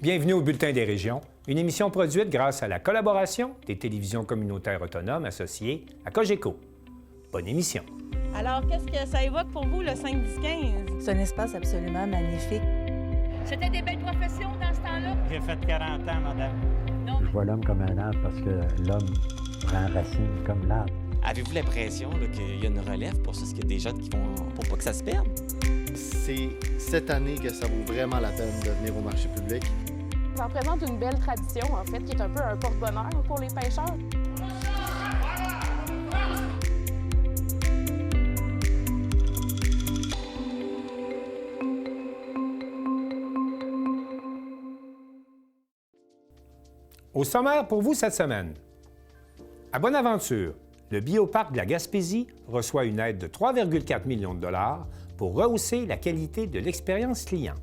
Bienvenue au Bulletin des régions, une émission produite grâce à la collaboration des télévisions communautaires autonomes associées à Cogeco. Bonne émission. Alors, qu'est-ce que ça évoque pour vous, le 5-10-15? C'est un espace absolument magnifique. C'était des belles professions dans ce temps-là? J'ai fait 40 ans, madame. Non. Je vois l'homme comme un arbre parce que l'homme prend racine comme l'arbre. Avez-vous l'impression qu'il y a une relève pour ça? Est-ce qu'il y a des jeunes qui vont pour pas que ça se perde? C'est cette année que ça vaut vraiment la peine de venir au marché public. Ça représente une belle tradition, en fait, qui est un peu un porte-bonheur pour les pêcheurs. Au sommaire pour vous cette semaine. À Bonaventure, le bioparc de la Gaspésie reçoit une aide de 3,4 millions de dollars pour rehausser la qualité de l'expérience client.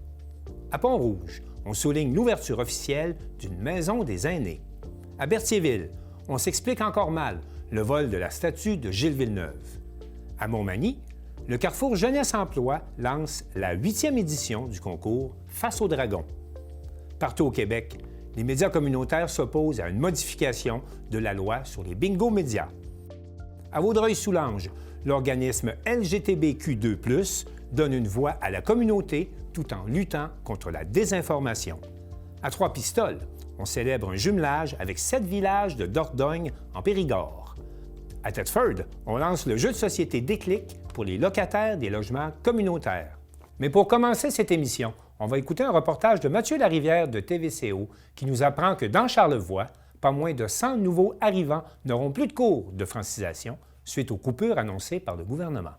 À Pont-Rouge, on souligne l'ouverture officielle d'une maison des aînés. À Berthierville, on s'explique encore mal le vol de la statue de Gilles Villeneuve. À Montmagny, le Carrefour Jeunesse Emploi lance la 8e édition du concours Face au dragon. Partout au Québec, les médias communautaires s'opposent à une modification de la loi sur les bingos médias. À Vaudreuil-Soulanges, l'organisme LGTBQ2+, donne une voix à la communauté tout en luttant contre la désinformation. À Trois-Pistoles, on célèbre un jumelage avec 7 villages de Dordogne en Périgord. À Thetford, on lance le jeu de société Déclic pour les locataires des logements communautaires. Mais pour commencer cette émission, on va écouter un reportage de Mathieu Larivière de TVCO qui nous apprend que dans Charlevoix, pas moins de 100 nouveaux arrivants n'auront plus de cours de francisation suite aux coupures annoncées par le gouvernement.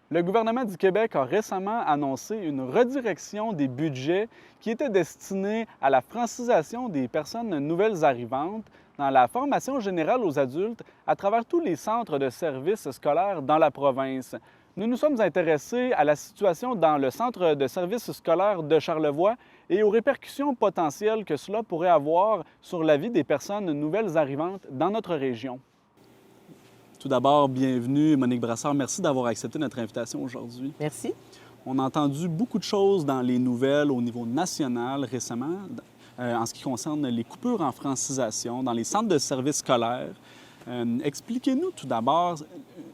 Le gouvernement du Québec a récemment annoncé une redirection des budgets qui étaient destinés à la francisation des personnes nouvelles arrivantes dans la formation générale aux adultes à travers tous les centres de services scolaires dans la province. Nous nous sommes intéressés à la situation dans le centre de services scolaires de Charlevoix et aux répercussions potentielles que cela pourrait avoir sur la vie des personnes nouvelles arrivantes dans notre région. Tout d'abord, bienvenue Monique Brassard. Merci d'avoir accepté notre invitation aujourd'hui. Merci. On a entendu beaucoup de choses dans les nouvelles au niveau national récemment en ce qui concerne les coupures en francisation dans les centres de services scolaires. Expliquez-nous tout d'abord,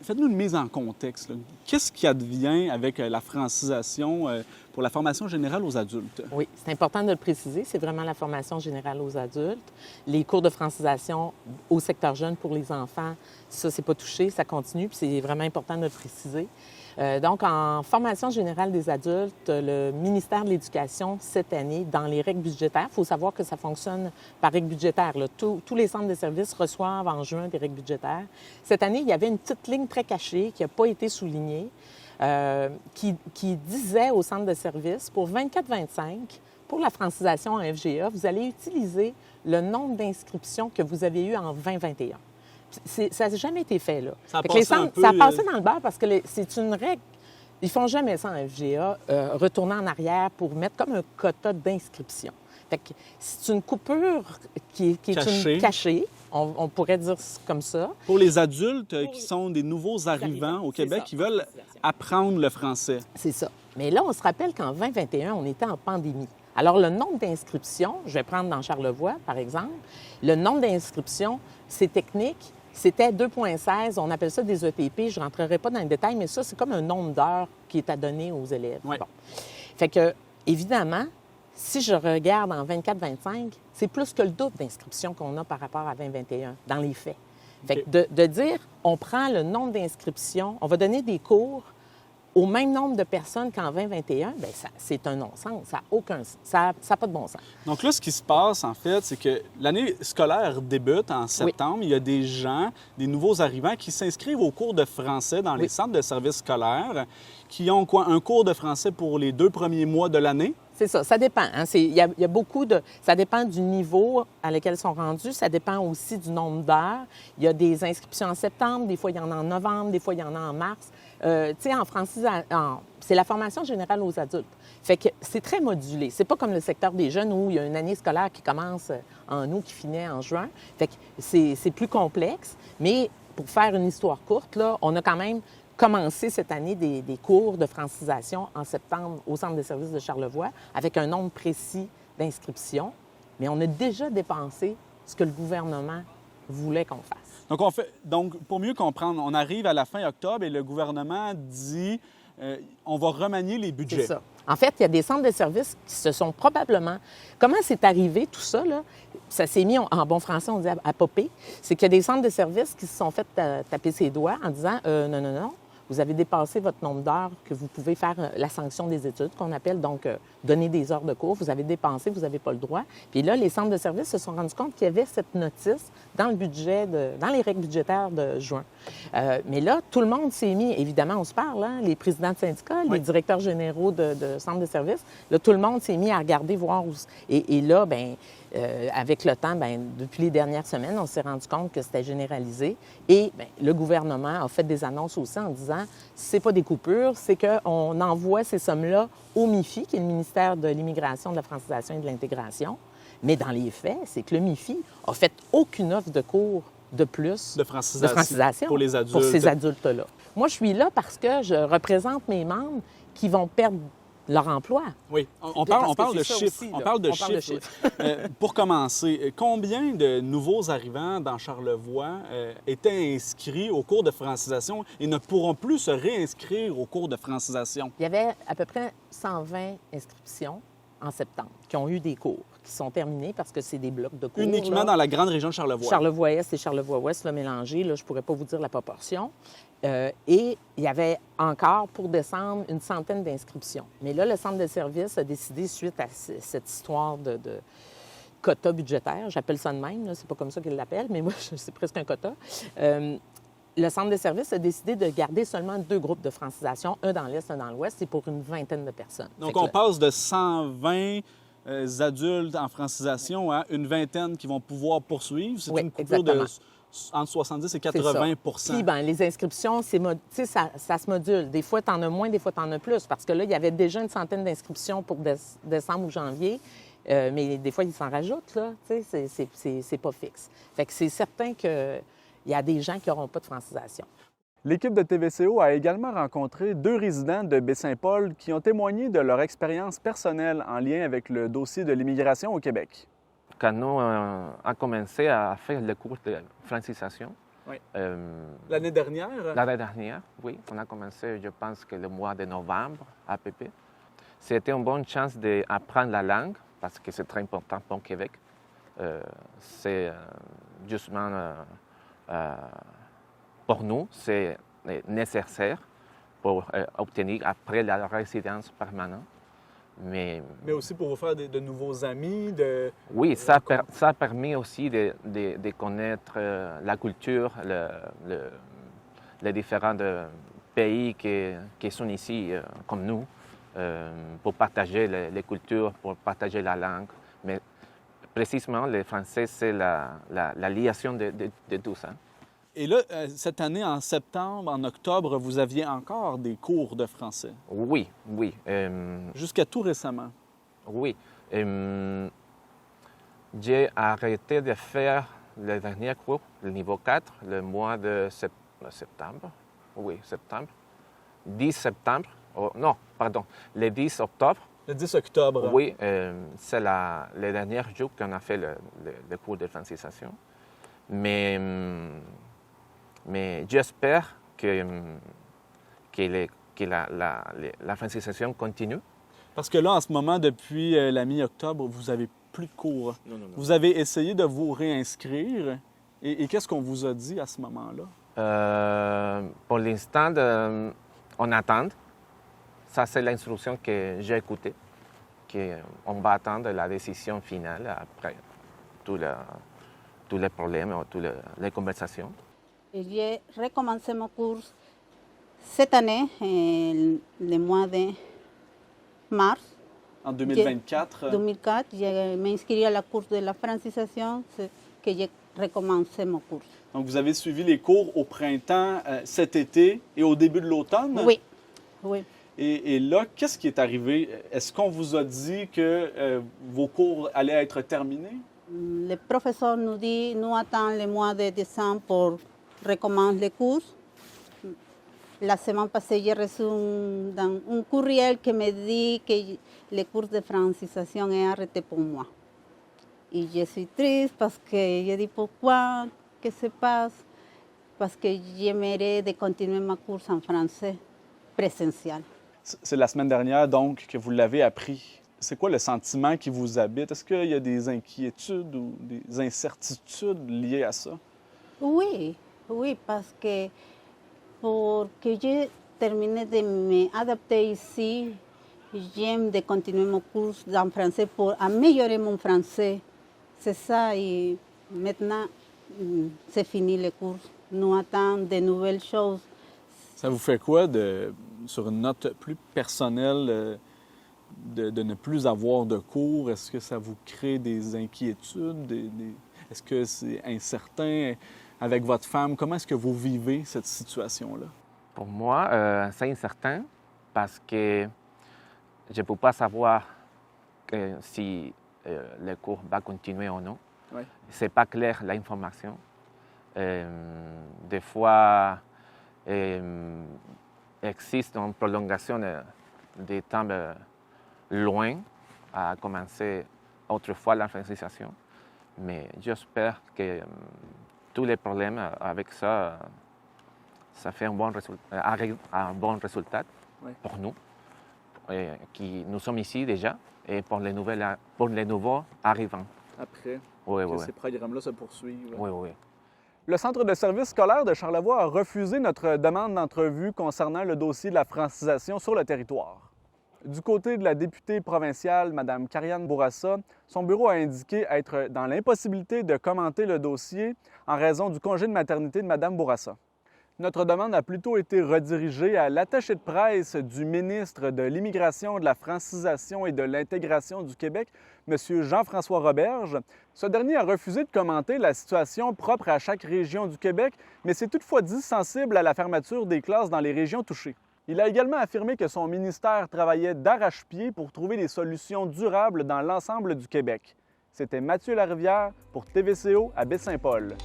faites-nous une mise en contexte. Qu'est-ce qui advient avec la francisation pour la formation générale aux adultes? Oui, c'est important de le préciser. C'est vraiment la formation générale aux adultes. Les cours de francisation au secteur jeune pour les enfants, ça, c'est pas touché, ça continue, puis c'est vraiment important de le préciser. Donc, en formation générale des adultes, le ministère de l'Éducation, cette année, dans les règles budgétaires, il faut savoir que ça fonctionne par règles budgétaires. Tous les centres de services reçoivent en juin des règles budgétaires. Cette année, il y avait une petite ligne très cachée qui n'a pas été soulignée, qui disait au centre de services, pour 24-25, pour la francisation en FGA, vous allez utiliser le nombre d'inscriptions que vous avez eu en 2021. Ça n'a jamais été fait, là. Ça a passé dans le beurre parce que c'est une règle. Ils font jamais ça en FGA, retourner en arrière pour mettre comme un quota d'inscription. Fait que c'est une coupure qui est cachée. On pourrait dire comme ça. Pour les adultes qui sont des nouveaux arrivants au Québec qui veulent apprendre le français. C'est ça. Mais là, on se rappelle qu'en 2021, on était en pandémie. Alors, le nombre d'inscriptions, je vais prendre dans Charlevoix, par exemple, le nombre d'inscriptions, c'est technique. C'était 2,16. On appelle ça des ETP. Je ne rentrerai pas dans les détails, mais ça, c'est comme un nombre d'heures qui est à donner aux élèves. Oui. Bon. Fait que, évidemment, si je regarde en 24-25, c'est plus que le double d'inscriptions qu'on a par rapport à 2021, dans les faits. Fait que de dire, on prend le nombre d'inscriptions, on va donner des cours au même nombre de personnes qu'en 2021, bien, c'est un non-sens. Ça n'a pas de bon sens. Donc là, ce qui se passe, en fait, c'est que l'année scolaire débute en septembre. Oui. Il y a des gens, des nouveaux arrivants qui s'inscrivent au cours de français dans les centres de services scolaires, qui ont un cours de français pour les 2 premiers mois de l'année. C'est ça, ça dépend. Hein? Il y a beaucoup de... Ça dépend du niveau à lequel ils sont rendus. Ça dépend aussi du nombre d'heures. Il y a des inscriptions en septembre, des fois il y en a en novembre, des fois il y en a en mars. Tu sais, en francisation, c'est la formation générale aux adultes. Fait que c'est très modulé. C'est pas comme le secteur des jeunes où il y a une année scolaire qui commence en août, qui finit en juin. Fait que c'est plus complexe. Mais pour faire une histoire courte, là, on a quand même commencé cette année des cours de francisation en septembre au Centre de services de Charlevoix avec un nombre précis d'inscriptions. mais on a déjà dépensé ce que le gouvernement voulait qu'on fasse. Donc, pour mieux comprendre, on arrive à la fin octobre et le gouvernement dit on va remanier les budgets. C'est ça. En fait, il y a des centres de services qui se sont probablement... Comment c'est arrivé, tout ça, là? Ça s'est mis, en bon français, on dit à popper. C'est qu'il y a des centres de services qui se sont fait taper ses doigts en disant non, non, non, vous avez dépassé votre nombre d'heures que vous pouvez faire la sanction des études, qu'on appelle donc donner des heures de cours. Vous avez dépensé, vous n'avez pas le droit. Puis là, les centres de services se sont rendus compte qu'il y avait cette notice dans le budget, dans les règles budgétaires de juin. Mais là, tout le monde s'est mis, évidemment, on se parle, hein, les présidents de syndicats, les directeurs généraux de centres de services, là, tout le monde s'est mis à regarder, voir où... Et là, bien, avec le temps, bien, depuis les dernières semaines, on s'est rendu compte que c'était généralisé. Et bien, le gouvernement a fait des annonces aussi en disant c'est pas des coupures, c'est qu'on envoie ces sommes-là au MIFI, qui est le ministère de l'Immigration, de la francisation et de l'intégration. Mais dans les faits, c'est que le MIFI a fait aucune offre de cours de plus de francisation pour les adultes. Pour ces adultes-là. Moi, je suis là parce que je représente mes membres qui vont perdre leur emploi. Oui, on parle de chiffres. On parle de chiffres. Pour commencer, combien de nouveaux arrivants dans Charlevoix étaient inscrits au cours de francisation et ne pourront plus se réinscrire au cours de francisation? Il y avait à peu près 120 inscriptions en septembre qui ont eu des cours, qui sont terminés parce que c'est des blocs de cours. Uniquement dans la grande région de Charlevoix? Charlevoix-Est et Charlevoix-Ouest, là, mélangés. Là, je ne pourrais pas vous dire la proportion. Et il y avait encore, pour décembre, une centaine d'inscriptions. Mais là, le centre de service a décidé, suite à cette histoire de quota budgétaire, j'appelle ça de même, c'est pas comme ça qu'ils l'appellent, mais moi, c'est presque un quota. Le centre de service a décidé de garder seulement 2 groupes de francisation, un dans l'Est, un dans l'Ouest, c'est pour une vingtaine de personnes. Donc, on passe de 120 adultes en francisation à une vingtaine qui vont pouvoir poursuivre. C'est une coupure de entre 70 et 80 Puis, bien, les inscriptions, ça se module. Des fois, tu en as moins, des fois, tu en as plus. Parce que là, il y avait déjà une centaine d'inscriptions pour décembre ou janvier. Mais des fois, ils s'en rajoutent, là. C'est pas fixe. Fait que c'est certain qu'il y a des gens qui n'auront pas de francisation. L'équipe de TVCO a également rencontré 2 résidents de Baie-Saint-Paul qui ont témoigné de leur expérience personnelle en lien avec le dossier de l'immigration au Québec. Quand nous avons commencé à faire le cours de francisation, oui. L'année dernière? L'année dernière, oui. On a commencé, je pense, que le mois de novembre à peu près. C'était une bonne chance d'apprendre la langue parce que c'est très important pour le Québec. C'est justement pour nous, c'est nécessaire pour obtenir après la résidence permanente. Mais aussi pour vous faire de nouveaux amis? Oui, ça a permis aussi de connaître la culture, les différents pays qui sont ici, comme nous, pour partager les cultures, pour partager la langue. Mais précisément, le français, c'est la liaison de tout ça. Et là, cette année, en septembre, en octobre, vous aviez encore des cours de français? Oui, oui. Jusqu'à tout récemment? Oui. J'ai arrêté de faire le dernier cours, le niveau 4, le mois de septembre. Oui, septembre. 10 septembre. Oh, non, pardon, le 10 octobre. Le 10 octobre? Oui, c'est le dernier jour qu'on a fait le cours de francisation. Mais j'espère que la francisation continue. Parce que là, en ce moment, depuis la mi-octobre, vous n'avez plus de cours. Non. Vous avez essayé de vous réinscrire. Et qu'est-ce qu'on vous a dit à ce moment-là? Pour l'instant, on attend. Ça, c'est l'instruction que j'ai écoutée. On va attendre la décision finale après tous les problèmes, toutes les conversations. J'ai recommencé mon cours cette année, le mois de mars. En 2024? 2004, je m'inscris à la cours de la francisation, que j'ai recommencé mon cours. Donc, vous avez suivi les cours au printemps, cet été et au début de l'automne? Oui, oui. Et là, qu'est-ce qui est arrivé? Est-ce qu'on vous a dit que vos cours allaient être terminés? Le professeur nous dit, nous attendons le mois de décembre pour recommencer les cours. La semaine passée, j'ai reçu un courriel qui me dit que les cours de francisation est arrêté pour moi. Et je suis triste parce que je dis pourquoi, qu'est-ce qui se passe? Parce que j'aimerais de continuer ma course en français présentiel. C'est la semaine dernière, donc, que vous l'avez appris. C'est quoi le sentiment qui vous habite? Est-ce qu'il y a des inquiétudes ou des incertitudes liées à ça? Oui, oui, parce que pour que je termine de m'adapter ici, j'aime de continuer mon cours en français pour améliorer mon français. C'est ça, et maintenant, c'est fini le cours. Nous attendons de nouvelles choses. Ça vous fait quoi, sur une note plus personnelle, de ne plus avoir de cours? Est-ce que ça vous crée des inquiétudes? Est-ce que c'est incertain? Avec votre femme, comment est-ce que vous vivez cette situation-là? Pour moi, c'est incertain parce que je ne peux pas savoir si le cours va continuer ou non. Oui. Ce n'est pas clair l'information. Des fois, existe une prolongation des temps loin à commencer autrefois la francisation. Mais j'espère que tous les problèmes avec ça, ça fait un bon résultat oui. pour nous, qui nous sommes ici déjà, et pour les nouveaux arrivants. Après, oui, que oui, ces programmes-là se poursuivent. Oui, oui. Le Centre de services scolaires de Charlevoix a refusé notre demande d'entrevue concernant le dossier de la francisation sur le territoire. Du côté de la députée provinciale, Mme Karianne Bourassa, son bureau a indiqué être dans l'impossibilité de commenter le dossier en raison du congé de maternité de Mme Bourassa. Notre demande a plutôt été redirigée à l'attaché de presse du ministre de l'Immigration, de la Francisation et de l'Intégration du Québec, M. Jean-François Roberge. Ce dernier a refusé de commenter la situation propre à chaque région du Québec, mais s'est toutefois dit sensible à la fermeture des classes dans les régions touchées. Il a également affirmé que son ministère travaillait d'arrache-pied pour trouver des solutions durables dans l'ensemble du Québec. C'était Mathieu Larivière pour TVCO à Baie-Saint-Paul.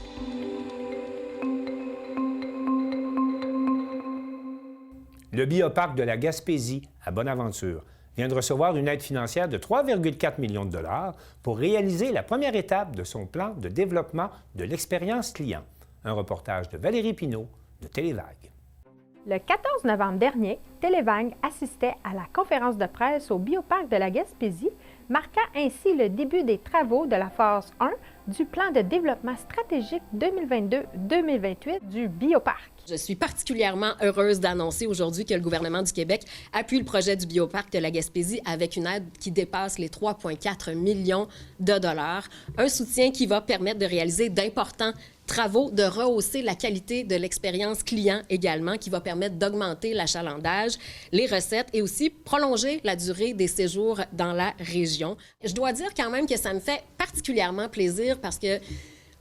Le bioparc de la Gaspésie à Bonaventure vient de recevoir une aide financière de 3,4 millions de dollars pour réaliser la première étape de son plan de développement de l'expérience client. Un reportage de Valérie Pinault de Télévague. Le 14 novembre dernier, Télévague assistait à la conférence de presse au bioparc de la Gaspésie, marquant ainsi le début des travaux de la phase 1 du plan de développement stratégique 2022-2028 du bioparc. Je suis particulièrement heureuse d'annoncer aujourd'hui que le gouvernement du Québec appuie le projet du bioparc de la Gaspésie avec une aide qui dépasse les 3,4 millions de dollars. Un soutien qui va permettre de réaliser d'importants travaux, de rehausser la qualité de l'expérience client également, qui va permettre d'augmenter l'achalandage, les recettes et aussi prolonger la durée des séjours dans la région. Je dois dire quand même que ça me fait particulièrement plaisir parce que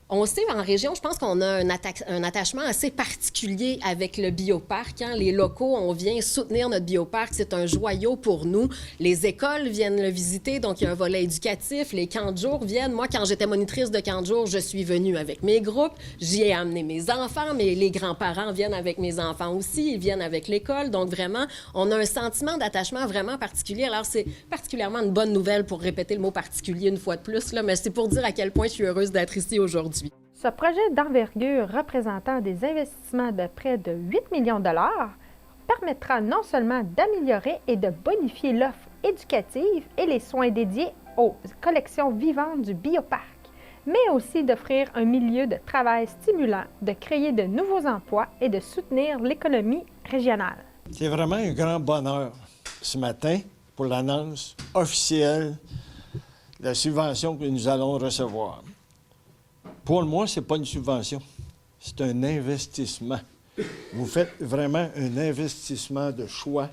on sait, en région, je pense qu'on a un attachement assez particulier avec le bioparc. Hein? Les locaux, on vient soutenir notre bioparc. C'est un joyau pour nous. Les écoles viennent le visiter, donc il y a un volet éducatif. Les camps de jour viennent. Moi, quand j'étais monitrice de camps de jour, je suis venue avec mes groupes. J'y ai amené mes enfants, mais les grands-parents viennent avec mes enfants aussi. Ils viennent avec l'école. Donc, vraiment, on a un sentiment d'attachement vraiment particulier. Alors, c'est particulièrement une bonne nouvelle pour répéter le mot particulier une fois de plus, là, mais c'est pour dire à quel point je suis heureuse d'être ici aujourd'hui. Ce projet d'envergure représentant des investissements de près de 8 millions de dollars permettra non seulement d'améliorer et de bonifier l'offre éducative et les soins dédiés aux collections vivantes du bioparc, mais aussi d'offrir un milieu de travail stimulant, de créer de nouveaux emplois et de soutenir l'économie régionale. C'est vraiment un grand bonheur ce matin pour l'annonce officielle de la subvention que nous allons recevoir. Pour moi, ce n'est pas une subvention, c'est un investissement. Vous faites vraiment un investissement de choix.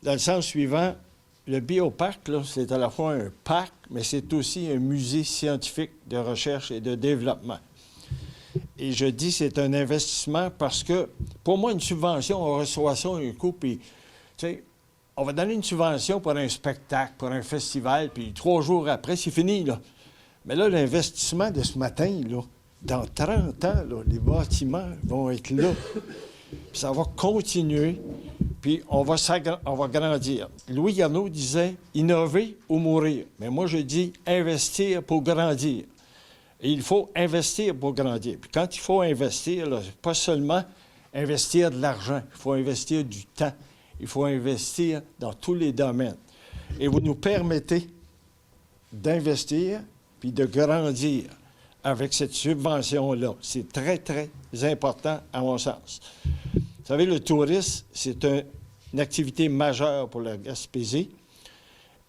Dans le sens suivant, le bioparc, là, c'est à la fois un parc, mais c'est aussi un musée scientifique de recherche et de développement. Et je dis c'est un investissement parce que, pour moi, une subvention, on reçoit ça un coup, puis, tu sais, on va donner une subvention pour un spectacle, pour un festival, puis 3 jours après, c'est fini, là. Mais là, l'investissement de ce matin, là, dans 30 ans, là, les bâtiments vont être là. Puis ça va continuer puis on va grandir. Louis Garneau disait « innover ou mourir ». Mais moi, je dis « investir pour grandir ». Et il faut investir pour grandir. Puis quand il faut investir, là, pas seulement investir de l'argent, il faut investir du temps. Il faut investir dans tous les domaines. Et vous nous permettez d'investir puis de grandir avec cette subvention-là. C'est très, très important à mon sens. Vous savez, le tourisme, c'est une activité majeure pour la Gaspésie.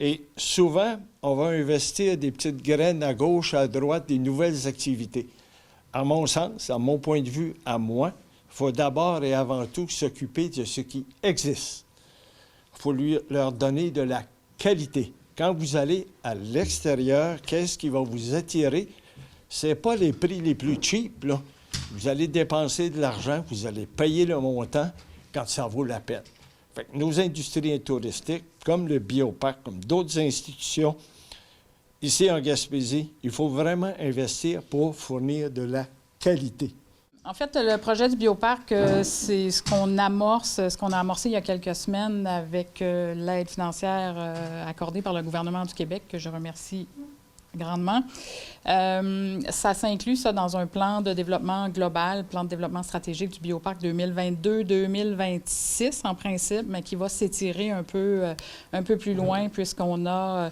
Et souvent, on va investir des petites graines à gauche, à droite, des nouvelles activités. À mon sens, à mon point de vue, à moi, il faut d'abord et avant tout s'occuper de ce qui existe. Il faut leur donner de la qualité. Quand vous allez à l'extérieur, qu'est-ce qui va vous attirer? Ce n'est pas les prix les plus cheap, là. Vous allez dépenser de l'argent, vous allez payer le montant quand ça vaut la peine. Fait que nos industries touristiques, comme le Bioparc, comme d'autres institutions, ici en Gaspésie, il faut vraiment investir pour fournir de la qualité. En fait, le projet du Bioparc, c'est ce qu'on a amorcé il y a quelques semaines avec l'aide financière accordée par le gouvernement du Québec, que je remercie grandement. Ça s'inclut, ça, dans un plan de développement global, plan de développement stratégique du Bioparc 2022-2026, en principe, mais qui va s'étirer un peu plus loin, puisqu'on a,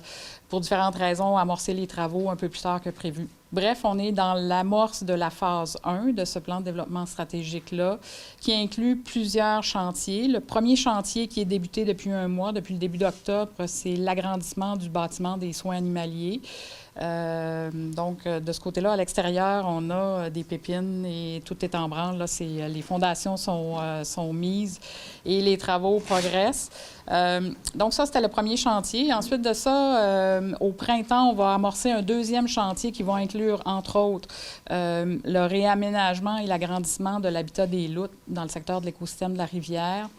pour différentes raisons, amorcé les travaux un peu plus tard que prévu. Bref, on est dans l'amorce de la phase 1 de ce plan de développement stratégique-là, qui inclut plusieurs chantiers. Le premier chantier qui est débuté depuis un mois, depuis le début d'octobre, c'est l'agrandissement du bâtiment des soins animaliers. Donc, de ce côté-là, à l'extérieur, on a des pépines et tout est en branle. Là, les fondations sont mises et les travaux progressent. Donc, ça, c'était le premier chantier. Ensuite de ça, au printemps, on va amorcer un deuxième chantier qui va inclure, entre autres, le réaménagement et l'agrandissement de l'habitat des loutres dans le secteur de l'écosystème de la rivière.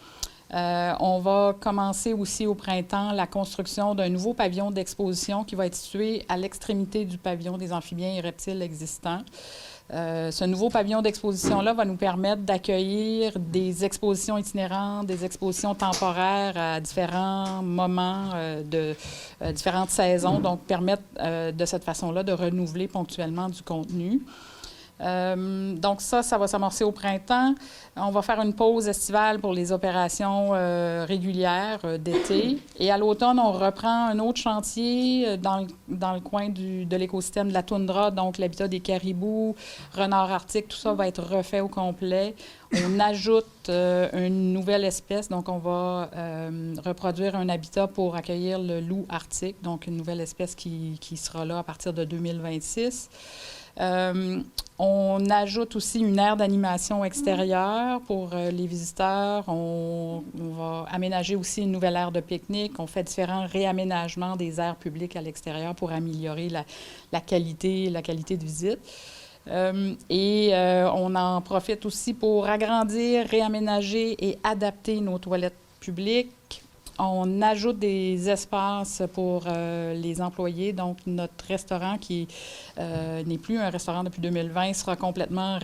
On va commencer aussi au printemps la construction d'un nouveau pavillon d'exposition qui va être situé à l'extrémité du pavillon des amphibiens et reptiles existants. Ce nouveau pavillon d'exposition-là va nous permettre d'accueillir des expositions itinérantes, des expositions temporaires à différents moments de différentes saisons, donc permettre de cette façon-là de renouveler ponctuellement du contenu. Donc ça va s'amorcer au printemps. On va faire une pause estivale pour les opérations régulières d'été. Et à l'automne, on reprend un autre chantier dans le coin de l'écosystème de la toundra, donc l'habitat des caribous, renards arctiques, tout ça va être refait au complet. On ajoute une nouvelle espèce, donc on va reproduire un habitat pour accueillir le loup arctique, donc une nouvelle espèce qui sera là à partir de 2026. On ajoute aussi une aire d'animation extérieure pour les visiteurs. On va aménager aussi une nouvelle aire de pique-nique. On fait différents réaménagements des aires publiques à l'extérieur pour améliorer la qualité de visite. On en profite aussi pour agrandir, réaménager et adapter nos toilettes publiques. On ajoute des espaces pour les employés. Donc, notre restaurant, qui n'est plus un restaurant depuis 2020, sera complètement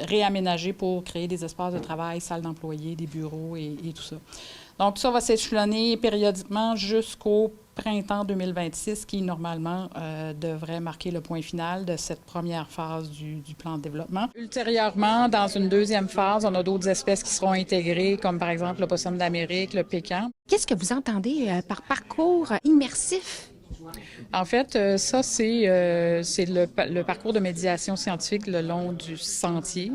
réaménagé pour créer des espaces de travail, salles d'employés, des bureaux et tout ça. Donc, tout ça va s'échelonner périodiquement jusqu'au printemps 2026, qui, normalement, devrait marquer le point final de cette première phase du plan de développement. Ultérieurement, dans une deuxième phase, on a d'autres espèces qui seront intégrées, comme par exemple le possum d'Amérique, le pécan. Qu'est-ce que vous entendez par parcours immersif? En fait, ça, c'est le parcours de médiation scientifique le long du sentier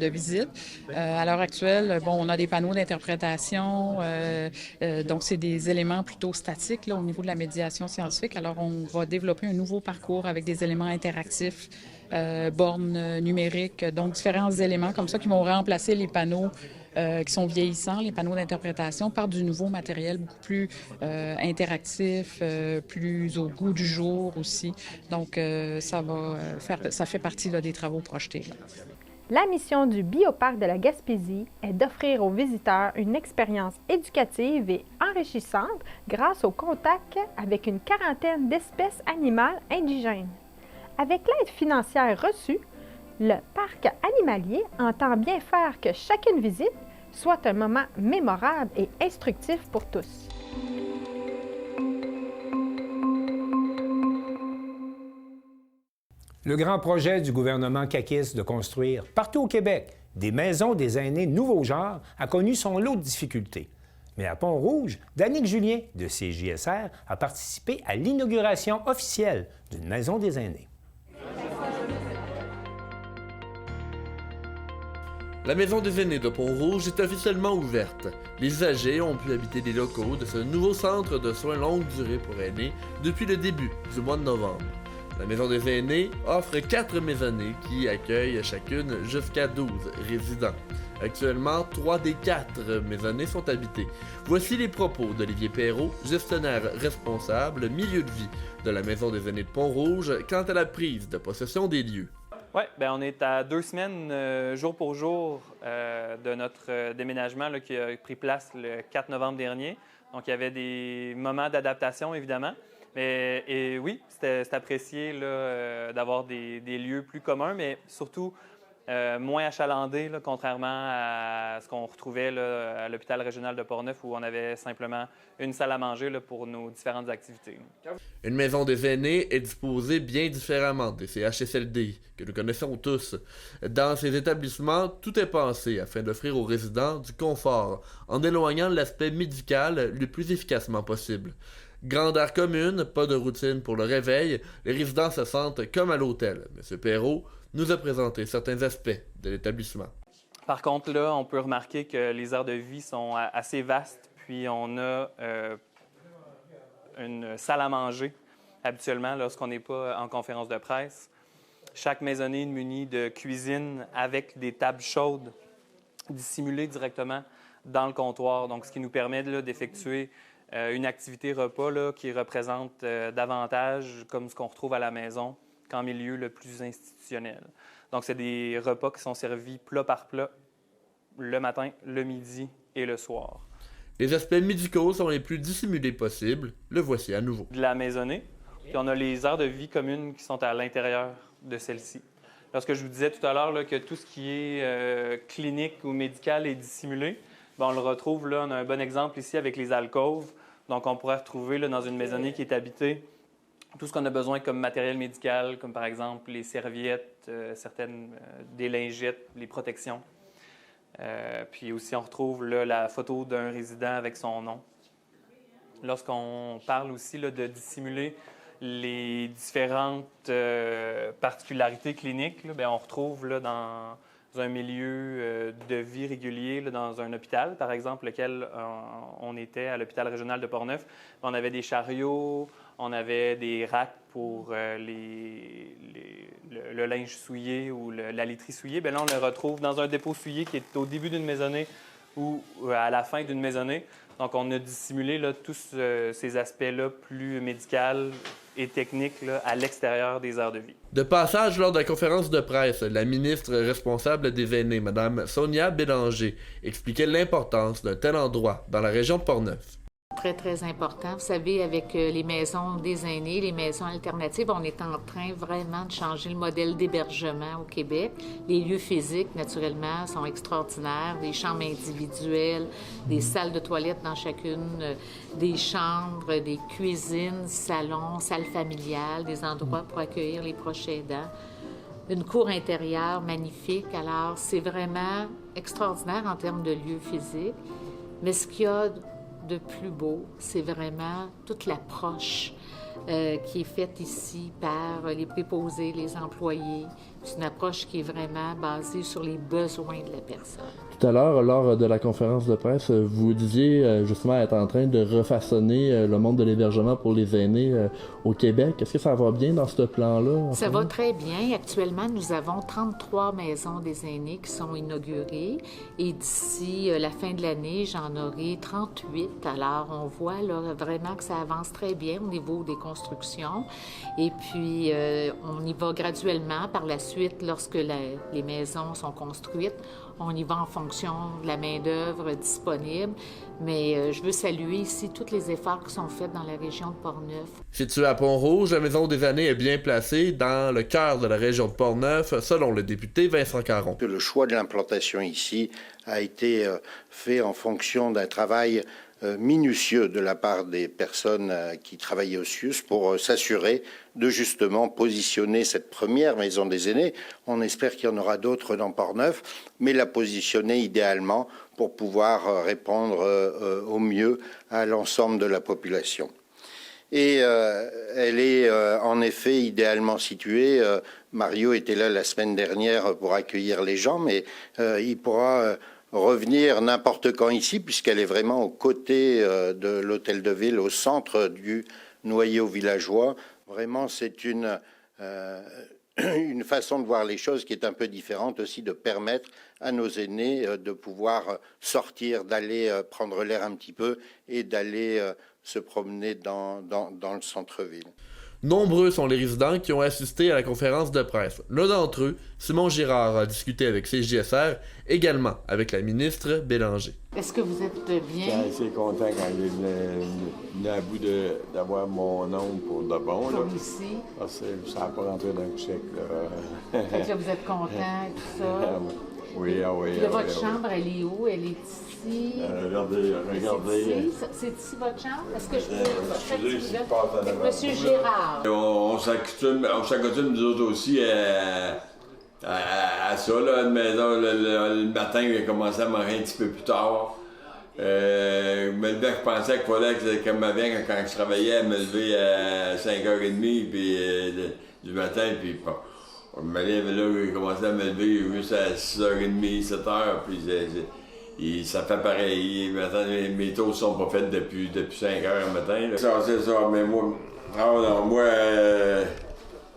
de visite. À l'heure actuelle, on a des panneaux d'interprétation, donc c'est des éléments plutôt statiques là, au niveau de la médiation scientifique. Alors, on va développer un nouveau parcours avec des éléments interactifs, bornes numériques, donc différents éléments comme ça qui vont remplacer les panneaux qui sont vieillissants, les panneaux d'interprétation, par du nouveau matériel beaucoup plus interactif, plus au goût du jour aussi. Donc, ça fait partie là, des travaux projetés. Là. La mission du Bioparc de la Gaspésie est d'offrir aux visiteurs une expérience éducative et enrichissante grâce au contact avec une quarantaine d'espèces animales indigènes. Avec l'aide financière reçue, le parc animalier entend bien faire que chacune visite soit un moment mémorable et instructif pour tous. Le grand projet du gouvernement caquiste de construire, partout au Québec, des maisons des aînés nouveau genre a connu son lot de difficultés. Mais à Pont-Rouge, Danick Julien, de CJSR, a participé à l'inauguration officielle d'une maison des aînés. La Maison des aînés de Pont-Rouge est officiellement ouverte. Les âgés ont pu habiter les locaux de ce nouveau centre de soins longue durée pour aînés depuis le début du mois de novembre. La Maison des aînés offre 4 maisonnées qui accueillent chacune jusqu'à 12 résidents. Actuellement, 3 des 4 maisonnées sont habitées. Voici les propos d'Olivier Perrault, gestionnaire responsable milieu de vie de la Maison des aînés de Pont-Rouge quant à la prise de possession des lieux. Oui, on est à 2 semaines, jour pour jour, de notre déménagement là, qui a pris place le 4 novembre dernier. Donc, il y avait des moments d'adaptation, évidemment. Et oui, c'est apprécié d'avoir des lieux plus communs, mais surtout moins achalandés, là, contrairement à ce qu'on retrouvait là, à l'hôpital régional de Portneuf, où on avait simplement une salle à manger là, pour nos différentes activités. Une maison des aînés est disposée bien différemment des CHSLD, que nous connaissons tous. Dans ces établissements, tout est pensé afin d'offrir aux résidents du confort, en éloignant l'aspect médical le plus efficacement possible. Grandeur commune, pas de routine pour le réveil, les résidents se sentent comme à l'hôtel. M. Perrault nous a présenté certains aspects de l'établissement. Par contre, là, on peut remarquer que les heures de vie sont assez vastes, puis on a une salle à manger habituellement lorsqu'on n'est pas en conférence de presse. Chaque maisonnée est munie de cuisine avec des tables chaudes dissimulées directement dans le comptoir, donc ce qui nous permet d'effectuer une activité repas là, qui représente davantage comme ce qu'on retrouve à la maison qu'en milieu le plus institutionnel. Donc, c'est des repas qui sont servis plat par plat le matin, le midi et le soir. Les aspects médicaux sont les plus dissimulés possibles. Le voici à nouveau. De la maisonnée, puis on a les heures de vie communes qui sont à l'intérieur de celle-ci. Lorsque je vous disais tout à l'heure là, que tout ce qui est clinique ou médical est dissimulé, on le retrouve, là, on a un bon exemple ici avec les alcôves. Donc, on pourrait retrouver là, dans une maisonnée qui est habitée tout ce qu'on a besoin comme matériel médical, comme par exemple les serviettes, des lingettes, les protections. Puis aussi, on retrouve là, la photo d'un résident avec son nom. Lorsqu'on parle aussi là, de dissimuler les différentes particularités cliniques, là, on retrouve là, dans un milieu de vie régulier, là, dans un hôpital, par exemple, lequel on était à l'hôpital régional de Portneuf. On avait des chariots, on avait des racks pour le linge souillé ou la literie souillée. Bien là, on le retrouve dans un dépôt souillé qui est au début d'une maisonnée ou à la fin d'une maisonnée. Donc, on a dissimulé là, tous ces aspects-là plus médicaux et techniques là, à l'extérieur des heures de vie. De passage lors de la conférence de presse, la ministre responsable des aînés, Mme Sonia Bélanger, expliquait l'importance d'un tel endroit dans la région de Portneuf. Très, très important. Vous savez, avec les maisons des aînés, les maisons alternatives, on est en train vraiment de changer le modèle d'hébergement au Québec. Les lieux physiques, naturellement, sont extraordinaires. Des chambres individuelles, des salles de toilettes dans chacune, des chambres, des cuisines, salons, salles familiales, des endroits pour accueillir les proches aidants. Une cour intérieure magnifique. Alors, c'est vraiment extraordinaire en termes de lieux physiques. Mais ce qu'il y a de plus beau, c'est vraiment toute l'approche qui est faite ici par les préposés, les employés. C'est une approche qui est vraiment basée sur les besoins de la personne. Tout à l'heure, lors de la conférence de presse, vous disiez justement être en train de refaçonner le monde de l'hébergement pour les aînés au Québec. Est-ce que ça va bien dans ce plan-là? Ça va très bien. Actuellement, nous avons 33 maisons des aînés qui sont inaugurées. Et d'ici la fin de l'année, j'en aurai 38. Alors, on voit là, vraiment que ça avance très bien au niveau des constructions. Et puis, on y va graduellement par la suite lorsque les maisons sont construites. On y va en fonction de la main-d'œuvre disponible. Mais je veux saluer ici tous les efforts qui sont faits dans la région de Portneuf. Située à Pont-Rouge, la Maison des Aînés est bien placée dans le cœur de la région de Portneuf, selon le député Vincent Caron. Le choix de l'implantation ici a été fait en fonction d'un travail minutieux de la part des personnes qui travaillaient au CIUS pour s'assurer de justement positionner cette première maison des aînés. On espère qu'il y en aura d'autres dans Portneuf, mais la positionner idéalement pour pouvoir répondre au mieux à l'ensemble de la population. Et elle est en effet idéalement située. Mario était là la semaine dernière pour accueillir les gens, mais il pourra revenir n'importe quand ici, puisqu'elle est vraiment aux côtés de l'hôtel de ville, au centre du noyau villageois. Vraiment, c'est une façon de voir les choses qui est un peu différente aussi, de permettre à nos aînés de pouvoir sortir, d'aller prendre l'air un petit peu et d'aller se promener dans le centre-ville. Nombreux sont les résidents qui ont assisté à la conférence de presse. L'un d'entre eux, Simon Girard, a discuté avec CJSR, également avec la ministre Bélanger. Est-ce que vous êtes bien? Je suis assez content quand il est à bout d'avoir mon nom pour de bon. Là. Comme ici? Parce que ça n'a pas rentré dans le chèque. Là. Fait que là, vous êtes content et tout ça? Oui, oui. Puis là, votre chambre, elle est où? Elle est ici? Regardez. C'est ici votre chambre? Est-ce que je peux... Monsieur Gérard. On s'accoutume, nous autres aussi, à ça, là, une maison, le matin, il a commencé à manger un petit peu plus tard. Je pensais qu'il fallait que, comme avant, quand je travaillais, me lever à 5h30 puis, du matin, puis bon. Mais là, il commençait à me lever juste à 6h30, 7h, puis ça fait pareil. Maintenant, mes toasts sont pas faites depuis 5h le matin. Là. Ça, c'est ça, mais moi,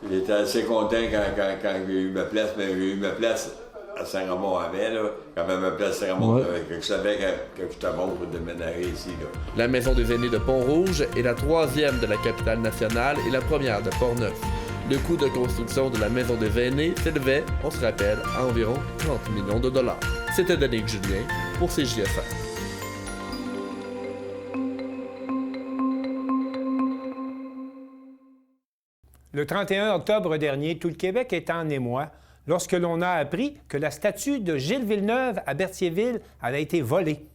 j'étais assez content quand j'ai eu ma place, mais j'ai eu ma place à Saint-Ramon avant, là. Quand même ma place à Saint-Ramon, je savais que j'étais bon pour déménager ici, là. La Maison des Aînés de Pont-Rouge est la 3e de la capitale nationale et la première de Portneuf. Le coût de construction de la Maison des Aînés s'élevait, on se rappelle, à environ 30 millions de dollars. C'était Danick Julien pour CJSR. Le 31 octobre dernier, tout le Québec était en émoi lorsque l'on a appris que la statue de Gilles Villeneuve à Berthierville avait été volée.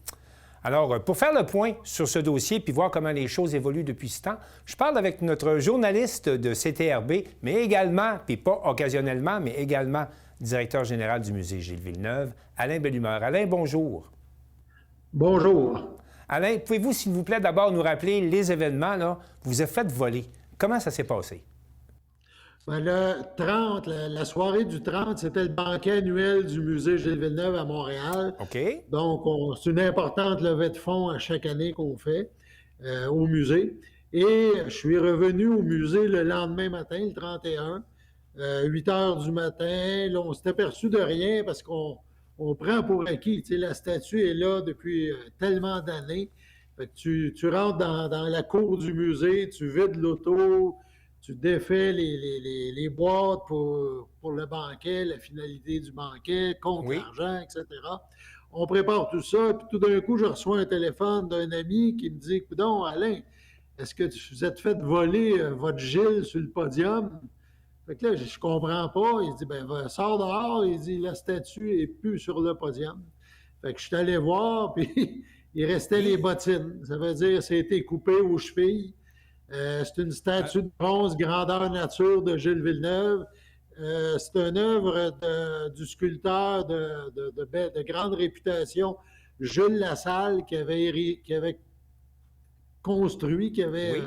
Alors, pour faire le point sur ce dossier puis voir comment les choses évoluent depuis ce temps, je parle avec notre journaliste de CTRB, mais également, puis pas occasionnellement, mais également directeur général du musée Gilles Villeneuve, Alain Bellumeur. Alain, bonjour. Bonjour. Alain, pouvez-vous, s'il vous plaît, d'abord nous rappeler les événements, là? Vous vous êtes fait voler. Comment ça s'est passé? Bien, le 30, la soirée du 30, c'était le banquet annuel du musée Gilles Villeneuve à Montréal. OK. Donc, c'est une importante levée de fonds à chaque année qu'on fait au musée. Et je suis revenu au musée le lendemain matin, le 31, 8 heures du matin. Là, on s'est aperçu de rien parce qu'on prend pour acquis. Tu sais, la statue est là depuis tellement d'années. Fait que tu rentres dans la cour du musée, tu vides l'auto, tu défais les boîtes pour le banquet, la finalité du banquet, compte l'argent, etc. On prépare tout ça, puis tout d'un coup, je reçois un téléphone d'un ami qui me dit « Coudonc, Alain, est-ce que vous êtes fait voler votre Gilles sur le podium? » Fait que là, je comprends pas. Il dit « Ben, sors dehors. » Il dit « La statue est plus sur le podium. » Fait que je suis allé voir, puis il restait les bottines. Ça veut dire que c'était coupé aux chevilles. C'est une statue de bronze grandeur nature de Gilles Villeneuve. C'est une œuvre du sculpteur de grande réputation, Jules Lassalle, qui avait construit, qui avait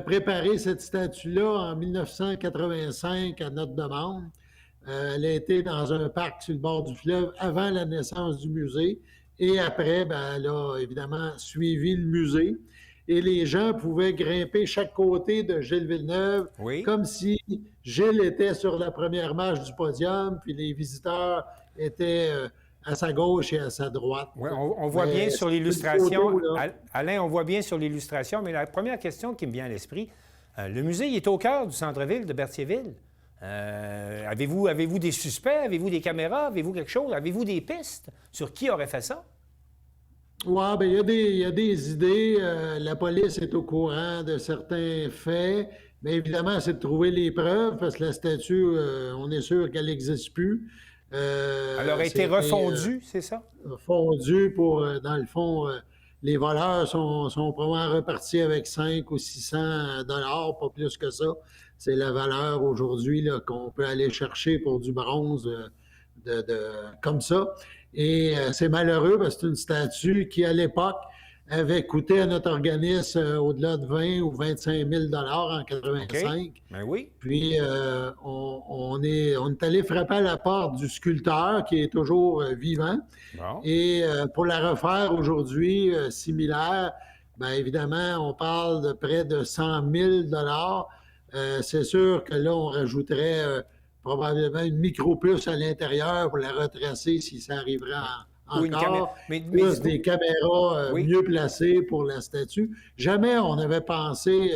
préparé cette statue-là en 1985 à notre demande. Elle a été dans un parc sur le bord du fleuve avant la naissance du musée. Et après, ben, elle a évidemment suivi le musée. Et les gens pouvaient grimper chaque côté de Gilles Villeneuve, comme si Gilles était sur la première marche du podium, puis les visiteurs étaient à sa gauche et à sa droite. Oui, on voit bien sur l'illustration. Alain, on voit bien sur l'illustration, mais la première question qui me vient à l'esprit, le musée il est au cœur du centre-ville de Berthierville. Avez-vous des suspects? Avez-vous des caméras? Avez-vous quelque chose? Avez-vous des pistes sur qui aurait fait ça? Oui, bien, il y a des idées. La police est au courant de certains faits. Mais évidemment, c'est de trouver les preuves parce que la statue, on est sûr qu'elle n'existe plus. Elle aurait été refondue, c'est ça? Fondue pour, dans le fond, les voleurs sont probablement repartis avec 500 ou 600 $, pas plus que ça. C'est la valeur aujourd'hui là, qu'on peut aller chercher pour du bronze comme ça. Et c'est malheureux parce que c'est une statue qui, à l'époque, avait coûté à notre organisme au-delà de 20 ou 25 000 $ en 85. Okay. Ben oui. Puis, on est allé frapper à la porte du sculpteur qui est toujours vivant. Bon. Et pour la refaire aujourd'hui, similaire, bien évidemment, on parle de près de 100 000 $. C'est sûr que là, on rajouterait probablement une micro-puce à l'intérieur pour la retracer si ça arriverait encore. Plus des caméras mieux placées pour la statue. Jamais on avait pensé...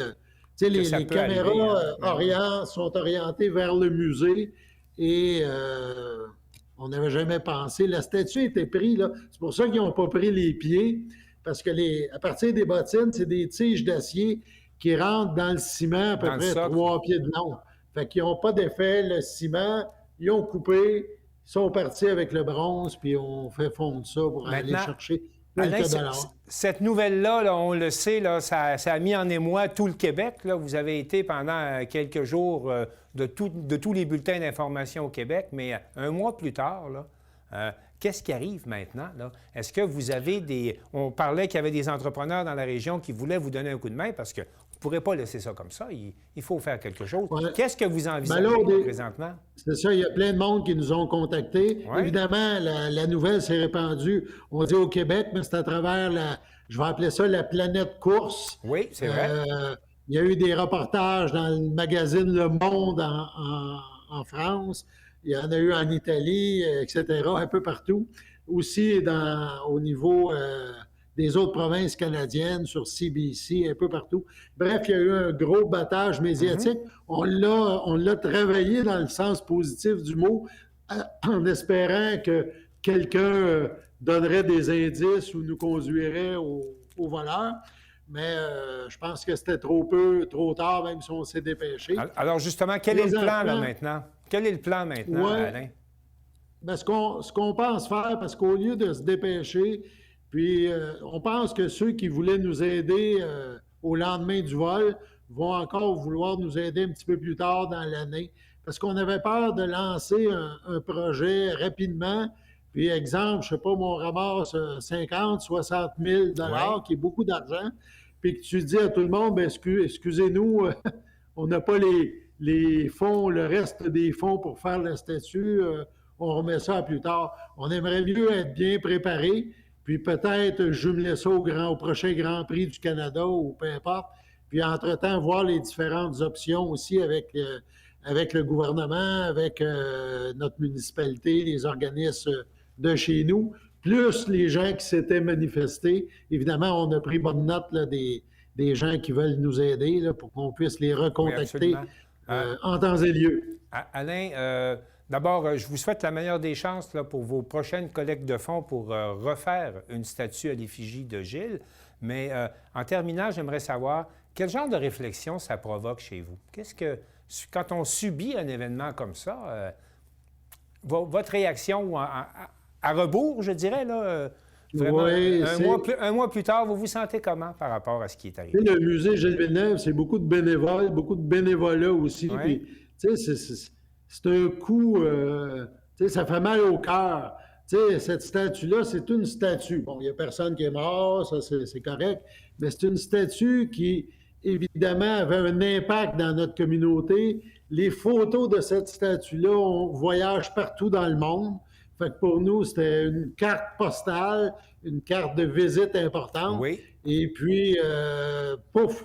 tu sais, les caméras sont orientées vers le musée et on n'avait jamais pensé. La statue était prise, là. C'est pour ça qu'ils n'ont pas pris les pieds, parce que à partir des bottines, c'est des tiges d'acier qui rentrent dans le ciment à peu près 3 pieds de long. Fait qu'ils n'ont pas d'effet. Le ciment, ils ont coupé, ils sont partis avec le bronze, puis on fait fondre ça pour aller chercher quelques dollars. Cette nouvelle-là, là, on le sait, là, ça a mis en émoi tout le Québec. Là. Vous avez été pendant quelques jours de tous les bulletins d'information au Québec, mais un mois plus tard, là, qu'est-ce qui arrive maintenant? Là? Est-ce que vous avez des... On parlait qu'il y avait des entrepreneurs dans la région qui voulaient vous donner un coup de main parce que vous ne pourrez pas laisser ça comme ça. Il faut faire quelque chose. Ouais. Qu'est-ce que vous envisagez présentement? C'est ça, il y a plein de monde qui nous ont contactés. Ouais. Évidemment, la nouvelle s'est répandue, on dit au Québec, mais c'est à travers je vais appeler ça la planète course. Oui, c'est vrai. Il y a eu des reportages dans le magazine Le Monde en France. Il y en a eu en Italie, etc., un peu partout. Aussi au niveau des autres provinces canadiennes, sur CBC, un peu partout. Bref, il y a eu un gros battage médiatique. On l'a travaillé dans le sens positif du mot, en espérant que quelqu'un donnerait des indices ou nous conduirait au voleur. Mais je pense que c'était trop tard, même si on s'est dépêché. Alors justement, quel est le plan là maintenant? Quel est le plan maintenant, Alain? Bien, ce qu'on pense faire, parce qu'au lieu de se dépêcher, puis on pense que ceux qui voulaient nous aider au lendemain du vol vont encore vouloir nous aider un petit peu plus tard dans l'année, parce qu'on avait peur de lancer un projet rapidement. Puis exemple, je ne sais pas, on ramasse 50, 60 000 $, qui est beaucoup d'argent, puis que tu dis à tout le monde, bien, excusez-nous, on n'a pas les fonds, le reste des fonds pour faire la statue, on remet ça plus tard. On aimerait mieux être bien préparé, puis peut-être jumeler ça au prochain Grand Prix du Canada ou peu importe, puis entre-temps, voir les différentes options aussi avec le gouvernement, avec notre municipalité, les organismes de chez nous, plus les gens qui s'étaient manifestés. Évidemment, on a pris bonne note là, des gens qui veulent nous aider là, pour qu'on puisse les recontacter en temps et lieu. Alain, d'abord, je vous souhaite la meilleure des chances là, pour vos prochaines collectes de fonds pour refaire une statue à l'effigie de Gilles. Mais en terminant, j'aimerais savoir quel genre de réflexion ça provoque chez vous? Qu'est-ce que, quand on subit un événement comme ça, votre réaction à rebours, je dirais, là, vraiment, un mois plus tard, vous vous sentez comment par rapport à ce qui est arrivé? Le musée Gilles Villeneuve, c'est beaucoup de bénévoles, beaucoup de bénévolat aussi. Ouais. Puis, c'est un coup, ça fait mal au cœur. Cette statue-là, c'est une statue. Bon, il n'y a personne qui est mort, ça c'est correct, mais c'est une statue qui, évidemment, avait un impact dans notre communauté. Les photos de cette statue-là, on voyage partout dans le monde. Fait que pour nous, c'était une carte postale, une carte de visite importante. Oui. Et puis, pouf,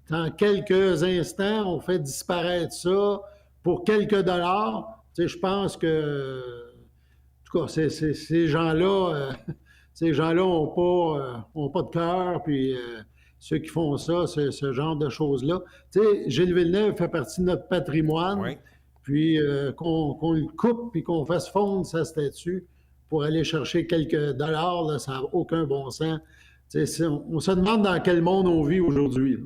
dans quelques instants, on fait disparaître ça pour quelques dollars. Je pense que, en tout cas, ces gens-là n'ont pas de cœur, puis ceux qui font ça, c'est ce genre de choses-là. Gilles Villeneuve fait partie de notre patrimoine. Oui. puis qu'on le coupe puis qu'on fasse fondre sa statue pour aller chercher quelques dollars, là, ça n'a aucun bon sens. On se demande dans quel monde on vit aujourd'hui.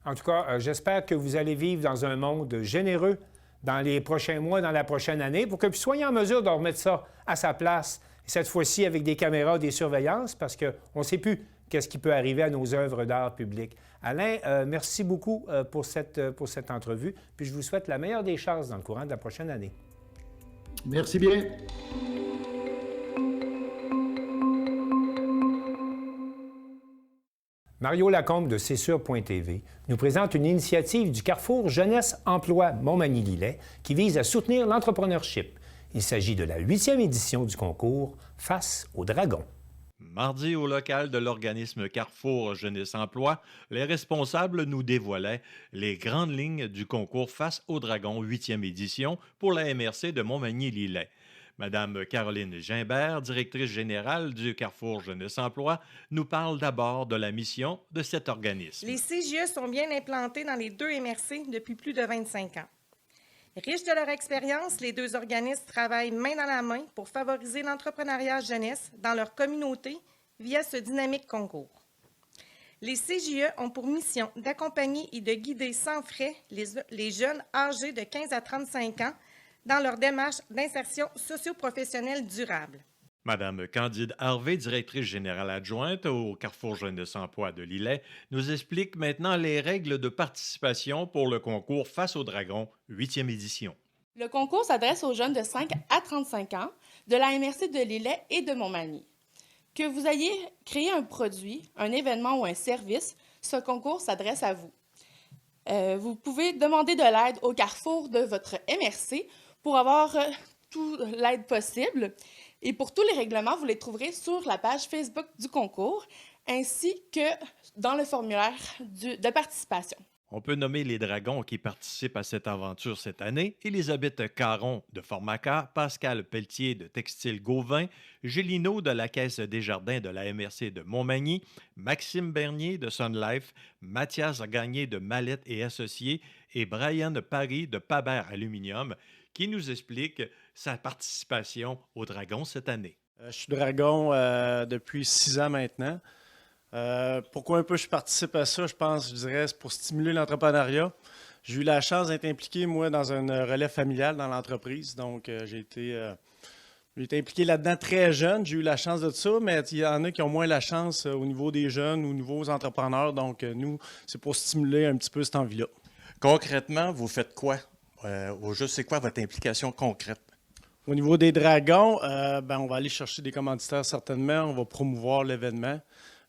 En tout cas, j'espère que vous allez vivre dans un monde généreux dans les prochains mois, dans la prochaine année, pour que vous soyez en mesure de remettre ça à sa place, cette fois-ci avec des caméras, des surveillances, parce qu'on ne sait plus qu'est-ce qui peut arriver à nos œuvres d'art public. Alain, merci beaucoup pour cette entrevue, puis je vous souhaite la meilleure des chances dans le courant de la prochaine année. Merci bien. Mario Lacombe de CSUR.TV nous présente une initiative du Carrefour Jeunesse-Emploi Montmagny-Lillet qui vise à soutenir l'entrepreneurship. Il s'agit de la 8e édition du concours Face aux dragons. Mardi, au local de l'organisme Carrefour Jeunesse-Emploi, les responsables nous dévoilaient les grandes lignes du concours Face aux dragons 8e édition pour la MRC de Montmagny-Lillet. Madame Caroline Gimbert, directrice générale du Carrefour Jeunesse-Emploi, nous parle d'abord de la mission de cet organisme. Les CJE sont bien implantés dans les 2 MRC depuis plus de 25 ans. Riches de leur expérience, les 2 organismes travaillent main dans la main pour favoriser l'entrepreneuriat jeunesse dans leur communauté via ce dynamique concours. Les CJE ont pour mission d'accompagner et de guider sans frais les jeunes âgés de 15 à 35 ans dans leur démarche d'insertion socio-professionnelle durable. Madame Candide Harvey, directrice générale adjointe au Carrefour Jeunesse-Emploi de Lillet, nous explique maintenant les règles de participation pour le concours Face aux dragons 8e édition. Le concours s'adresse aux jeunes de 5 à 35 ans de la MRC de Lillet et de Montmagny. Que vous ayez créé un produit, un événement ou un service, ce concours s'adresse à vous. Vous pouvez demander de l'aide au Carrefour de votre MRC pour avoir toute l'aide possible. Et pour tous les règlements, vous les trouverez sur la page Facebook du concours, ainsi que dans le formulaire de participation. On peut nommer les dragons qui participent à cette aventure cette année: Élisabeth Caron de Formaca, Pascal Pelletier de Textile Gauvin, Gélino de la Caisse Desjardins de la MRC de Montmagny, Maxime Bernier de Sun Life, Mathias Gagné de Mallette et Associés et Brian Paris de Pabert Aluminium, qui nous explique sa participation aux dragons cette année. Je suis dragon depuis 6 ans maintenant. Pourquoi un peu je participe à ça? Je dirais, c'est pour stimuler l'entrepreneuriat. J'ai eu la chance d'être impliqué, moi, dans un relais familial dans l'entreprise. Donc, j'ai été impliqué là-dedans très jeune. J'ai eu la chance de ça, mais il y en a qui ont moins la chance au niveau des jeunes ou nouveaux entrepreneurs. Donc, nous, c'est pour stimuler un petit peu cette envie-là. Concrètement, vous faites quoi? Au juste, c'est quoi votre implication concrète? Au niveau des dragons, on va aller chercher des commanditaires certainement. On va promouvoir l'événement,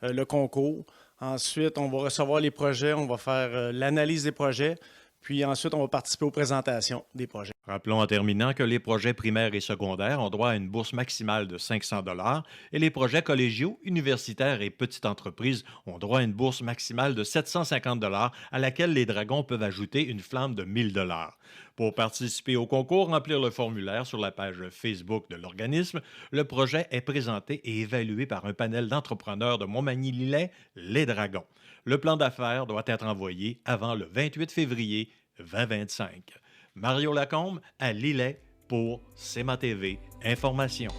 le concours. Ensuite, on va recevoir les projets, on va faire l'analyse des projets. Puis ensuite, on va participer aux présentations des projets. Rappelons en terminant que les projets primaires et secondaires ont droit à une bourse maximale de 500 $ et les projets collégiaux, universitaires et petites entreprises ont droit à une bourse maximale de 750 $ à laquelle les dragons peuvent ajouter une flamme de 1000 $. Pour participer au concours, remplir le formulaire sur la page Facebook de l'organisme. Le projet est présenté et évalué par un panel d'entrepreneurs de Montmagny-Lillet, les Dragons. Le plan d'affaires doit être envoyé avant le 28 février 2025. Mario Lacombe à Lillet pour CMA TV Information.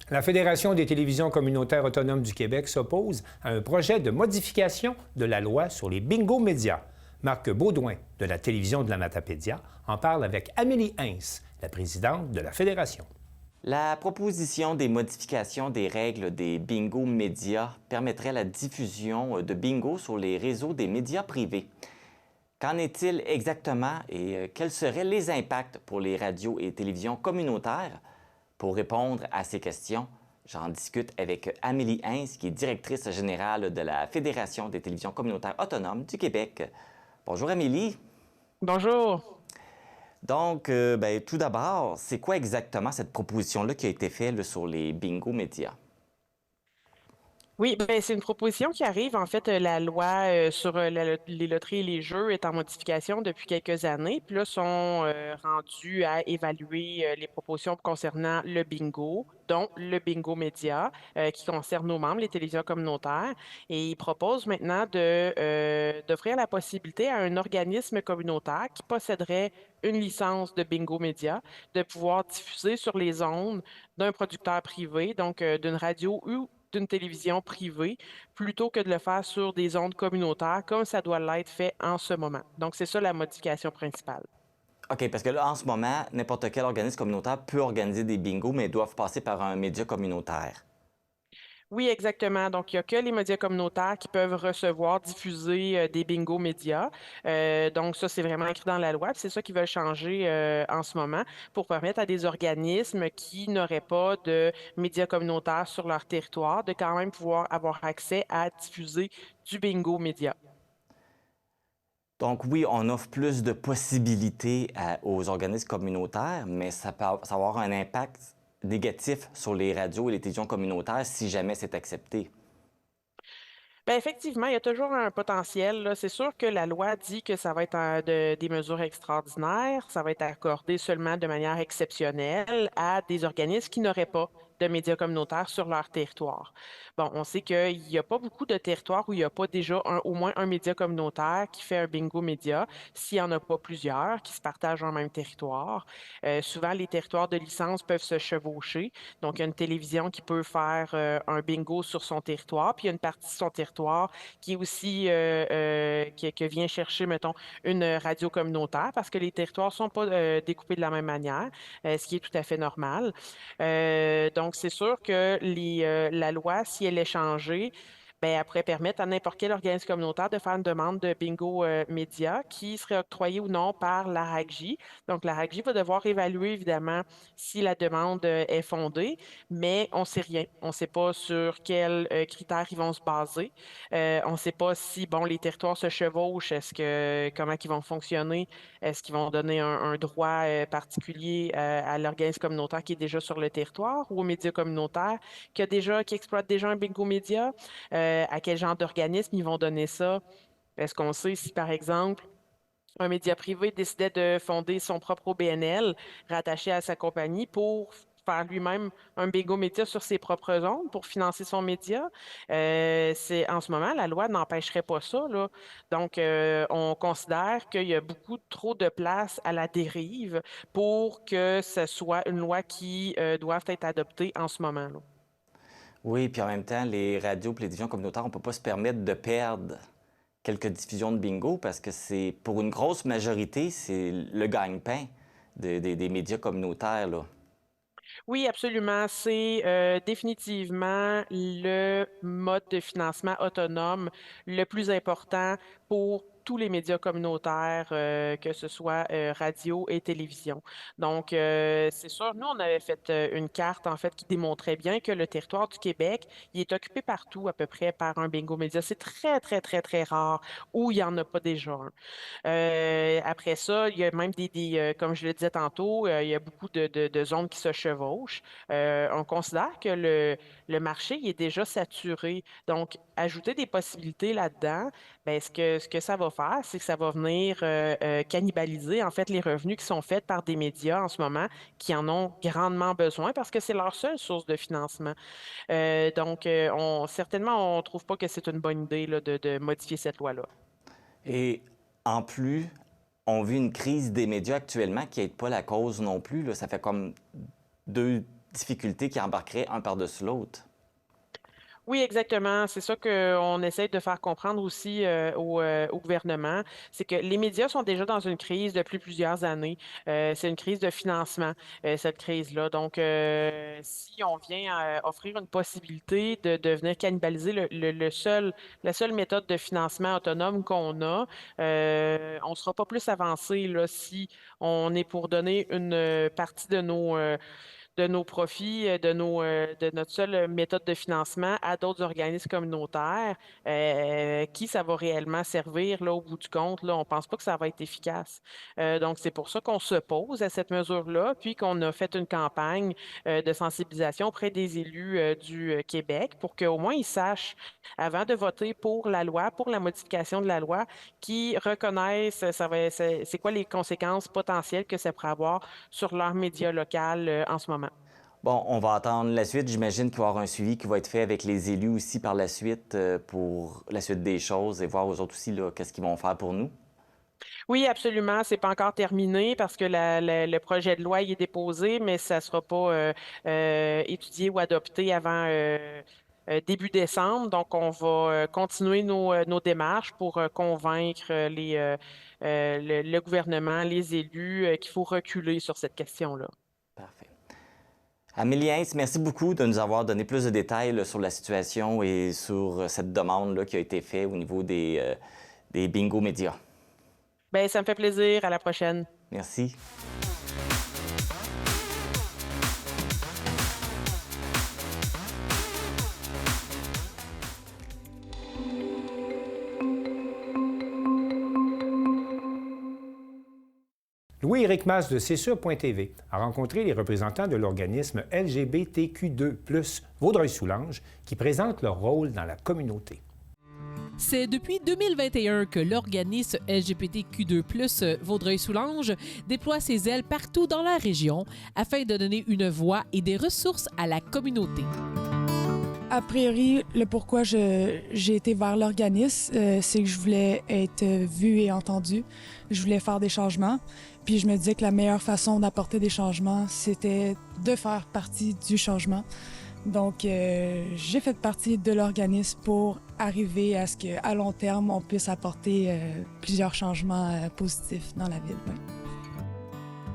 La Fédération des télévisions communautaires autonomes du Québec s'oppose à un projet de modification de la loi sur les bingos médias. Marc Baudouin de la télévision de la Matapédia en parle avec Amélie Hintz, la présidente de la Fédération. La proposition des modifications des règles des bingos médias permettrait la diffusion de bingo sur les réseaux des médias privés. Qu'en est-il exactement et quels seraient les impacts pour les radios et télévisions communautaires? Pour répondre à ces questions, j'en discute avec Amélie Hintz, qui est directrice générale de la Fédération des télévisions communautaires autonomes du Québec. Bonjour Amélie. Bonjour. Donc, tout d'abord, c'est quoi exactement cette proposition-là qui a été faite sur les bingos médias? Oui, ben, c'est une proposition qui arrive. En fait, la loi sur les loteries et les jeux est en modification depuis quelques années. Puis là, sont rendus à évaluer les propositions concernant le bingo, dont le bingo média, qui concerne nos membres, les télévisions communautaires. Et ils proposent maintenant d'offrir la possibilité à un organisme communautaire qui posséderait une licence de bingo média de pouvoir diffuser sur les ondes d'un producteur privé, donc d'une radio ou d'une télévision privée, plutôt que de le faire sur des ondes communautaires, comme ça doit l'être fait en ce moment. Donc, c'est ça la modification principale. OK, parce que là, en ce moment, n'importe quel organisme communautaire peut organiser des bingos, mais ils doivent passer par un média communautaire. Oui, exactement. Donc, il n'y a que les médias communautaires qui peuvent recevoir, diffuser des bingos médias. Donc, ça, c'est vraiment écrit dans la loi. Puis c'est ça qu'ils veulent changer en ce moment pour permettre à des organismes qui n'auraient pas de médias communautaires sur leur territoire de quand même pouvoir avoir accès à diffuser du bingo média. Donc oui, on offre plus de possibilités aux organismes communautaires, mais ça peut avoir un impact négatif sur les radios et les télévisions communautaires si jamais c'est accepté. Bien, effectivement, il y a toujours un potentiel, là. C'est sûr que la loi dit que ça va être des mesures extraordinaires, ça va être accordé seulement de manière exceptionnelle à des organismes qui n'auraient pas de médias communautaires sur leur territoire. Bon, on sait qu'il n'y a pas beaucoup de territoires où il n'y a pas déjà au moins un média communautaire qui fait un bingo média, s'il n'y en a pas plusieurs qui se partagent un même territoire. Souvent, les territoires de licence peuvent se chevaucher. Donc, il y a une télévision qui peut faire un bingo sur son territoire, puis il y a une partie de son territoire qui est aussi, qui vient chercher, mettons, une radio communautaire parce que les territoires ne sont pas découpés de la même manière, ce qui est tout à fait normal. Donc, c'est sûr que la loi, si elle est changée, ben, elle pourrait permettre à n'importe quel organisme communautaire de faire une demande de bingo média qui serait octroyée ou non par la RACJ. Donc, la RACJ va devoir évaluer, évidemment, si la demande est fondée, mais on ne sait rien. On ne sait pas sur quels critères ils vont se baser. On ne sait pas si, bon, les territoires se chevauchent, comment ils vont fonctionner, est-ce qu'ils vont donner un droit particulier à l'organisme communautaire qui est déjà sur le territoire ou aux médias communautaires qui exploitent déjà un bingo média? À quel genre d'organisme ils vont donner ça? Est-ce qu'on sait si, par exemple, un média privé décidait de fonder son propre OBNL rattaché à sa compagnie pour faire lui-même un bingo média sur ses propres ondes pour financer son média? En ce moment, la loi n'empêcherait pas ça, là. Donc, on considère qu'il y a beaucoup trop de place à la dérive pour que ce soit une loi qui doive être adoptée en ce moment, là. Oui, puis en même temps, les radios et les télévisions communautaires, on ne peut pas se permettre de perdre quelques diffusions de bingo parce que c'est, pour une grosse majorité, c'est le gagne-pain des médias communautaires, là. Oui, absolument. C'est définitivement le mode de financement autonome le plus important pour tous les médias communautaires, que ce soit radio et télévision. Donc, c'est sûr, nous, on avait fait une carte, en fait, qui démontrait bien que le territoire du Québec, il est occupé partout, à peu près, par un bingo média. C'est très, très, très, très rare où il n'y en a pas déjà un. Après ça, il y a même comme je le disais tantôt, il y a beaucoup de zones qui se chevauchent. On considère que le marché il est déjà saturé. Donc, ajouter des possibilités là-dedans, ben, ce que ça va faire, c'est que ça va venir cannibaliser en fait les revenus qui sont faits par des médias en ce moment qui en ont grandement besoin parce que c'est leur seule source de financement. Donc, certainement, on ne trouve pas que c'est une bonne idée là, de modifier cette loi-là. Et en plus, on vit une crise des médias actuellement qui n'aide pas la cause non plus, là. Ça fait comme deux difficultés qui embarqueraient un par-dessus l'autre. Oui, exactement. C'est ça qu'on essaie de faire comprendre aussi au gouvernement. C'est que les médias sont déjà dans une crise depuis plusieurs années. C'est une crise de financement, cette crise-là. Donc, si on vient offrir une possibilité de venir cannibaliser la seule méthode de financement autonome qu'on a, on ne sera pas plus avancé là, si on est pour donner une partie nos profits, de notre seule méthode de financement à d'autres organismes communautaires, qui ça va réellement servir là, au bout du compte, là, on ne pense pas que ça va être efficace. Donc, c'est pour ça qu'on s'oppose à cette mesure-là, puis qu'on a fait une campagne de sensibilisation auprès des élus du Québec pour qu'au moins ils sachent, avant de voter pour la loi, pour la modification de la loi, qu'ils reconnaissent c'est quoi les conséquences potentielles que ça pourrait avoir sur leur média local en ce moment. Bon, on va attendre la suite. J'imagine qu'il va y avoir un suivi qui va être fait avec les élus aussi par la suite pour la suite des choses et voir aux autres aussi qu'est-ce qu'ils vont faire pour nous. Oui, absolument. C'est pas encore terminé parce que le projet de loi y est déposé, mais ça ne sera pas étudié ou adopté avant début décembre. Donc, on va continuer nos démarches pour convaincre le gouvernement, les élus qu'il faut reculer sur cette question-là. Parfait. Amélie Hintz, merci beaucoup de nous avoir donné plus de détails sur la situation et sur cette demande qui a été faite au niveau des bingo médias. Bien, ça me fait plaisir. À la prochaine. Merci. Louis-Éric Masse de C'est-Sûr.tv a rencontré les représentants de l'organisme LGBTQ2+, Vaudreuil-Soulanges, qui présentent leur rôle dans la communauté. C'est depuis 2021 que l'organisme LGBTQ2+, Vaudreuil-Soulanges, déploie ses ailes partout dans la région afin de donner une voix et des ressources à la communauté. A priori, le pourquoi j'ai été vers l'organisme, c'est que je voulais être vue et entendue. Je voulais faire des changements. Puis je me disais que la meilleure façon d'apporter des changements, c'était de faire partie du changement. Donc, j'ai fait partie de l'organisme pour arriver à ce qu'à long terme, on puisse apporter plusieurs changements positifs dans la ville. Oui.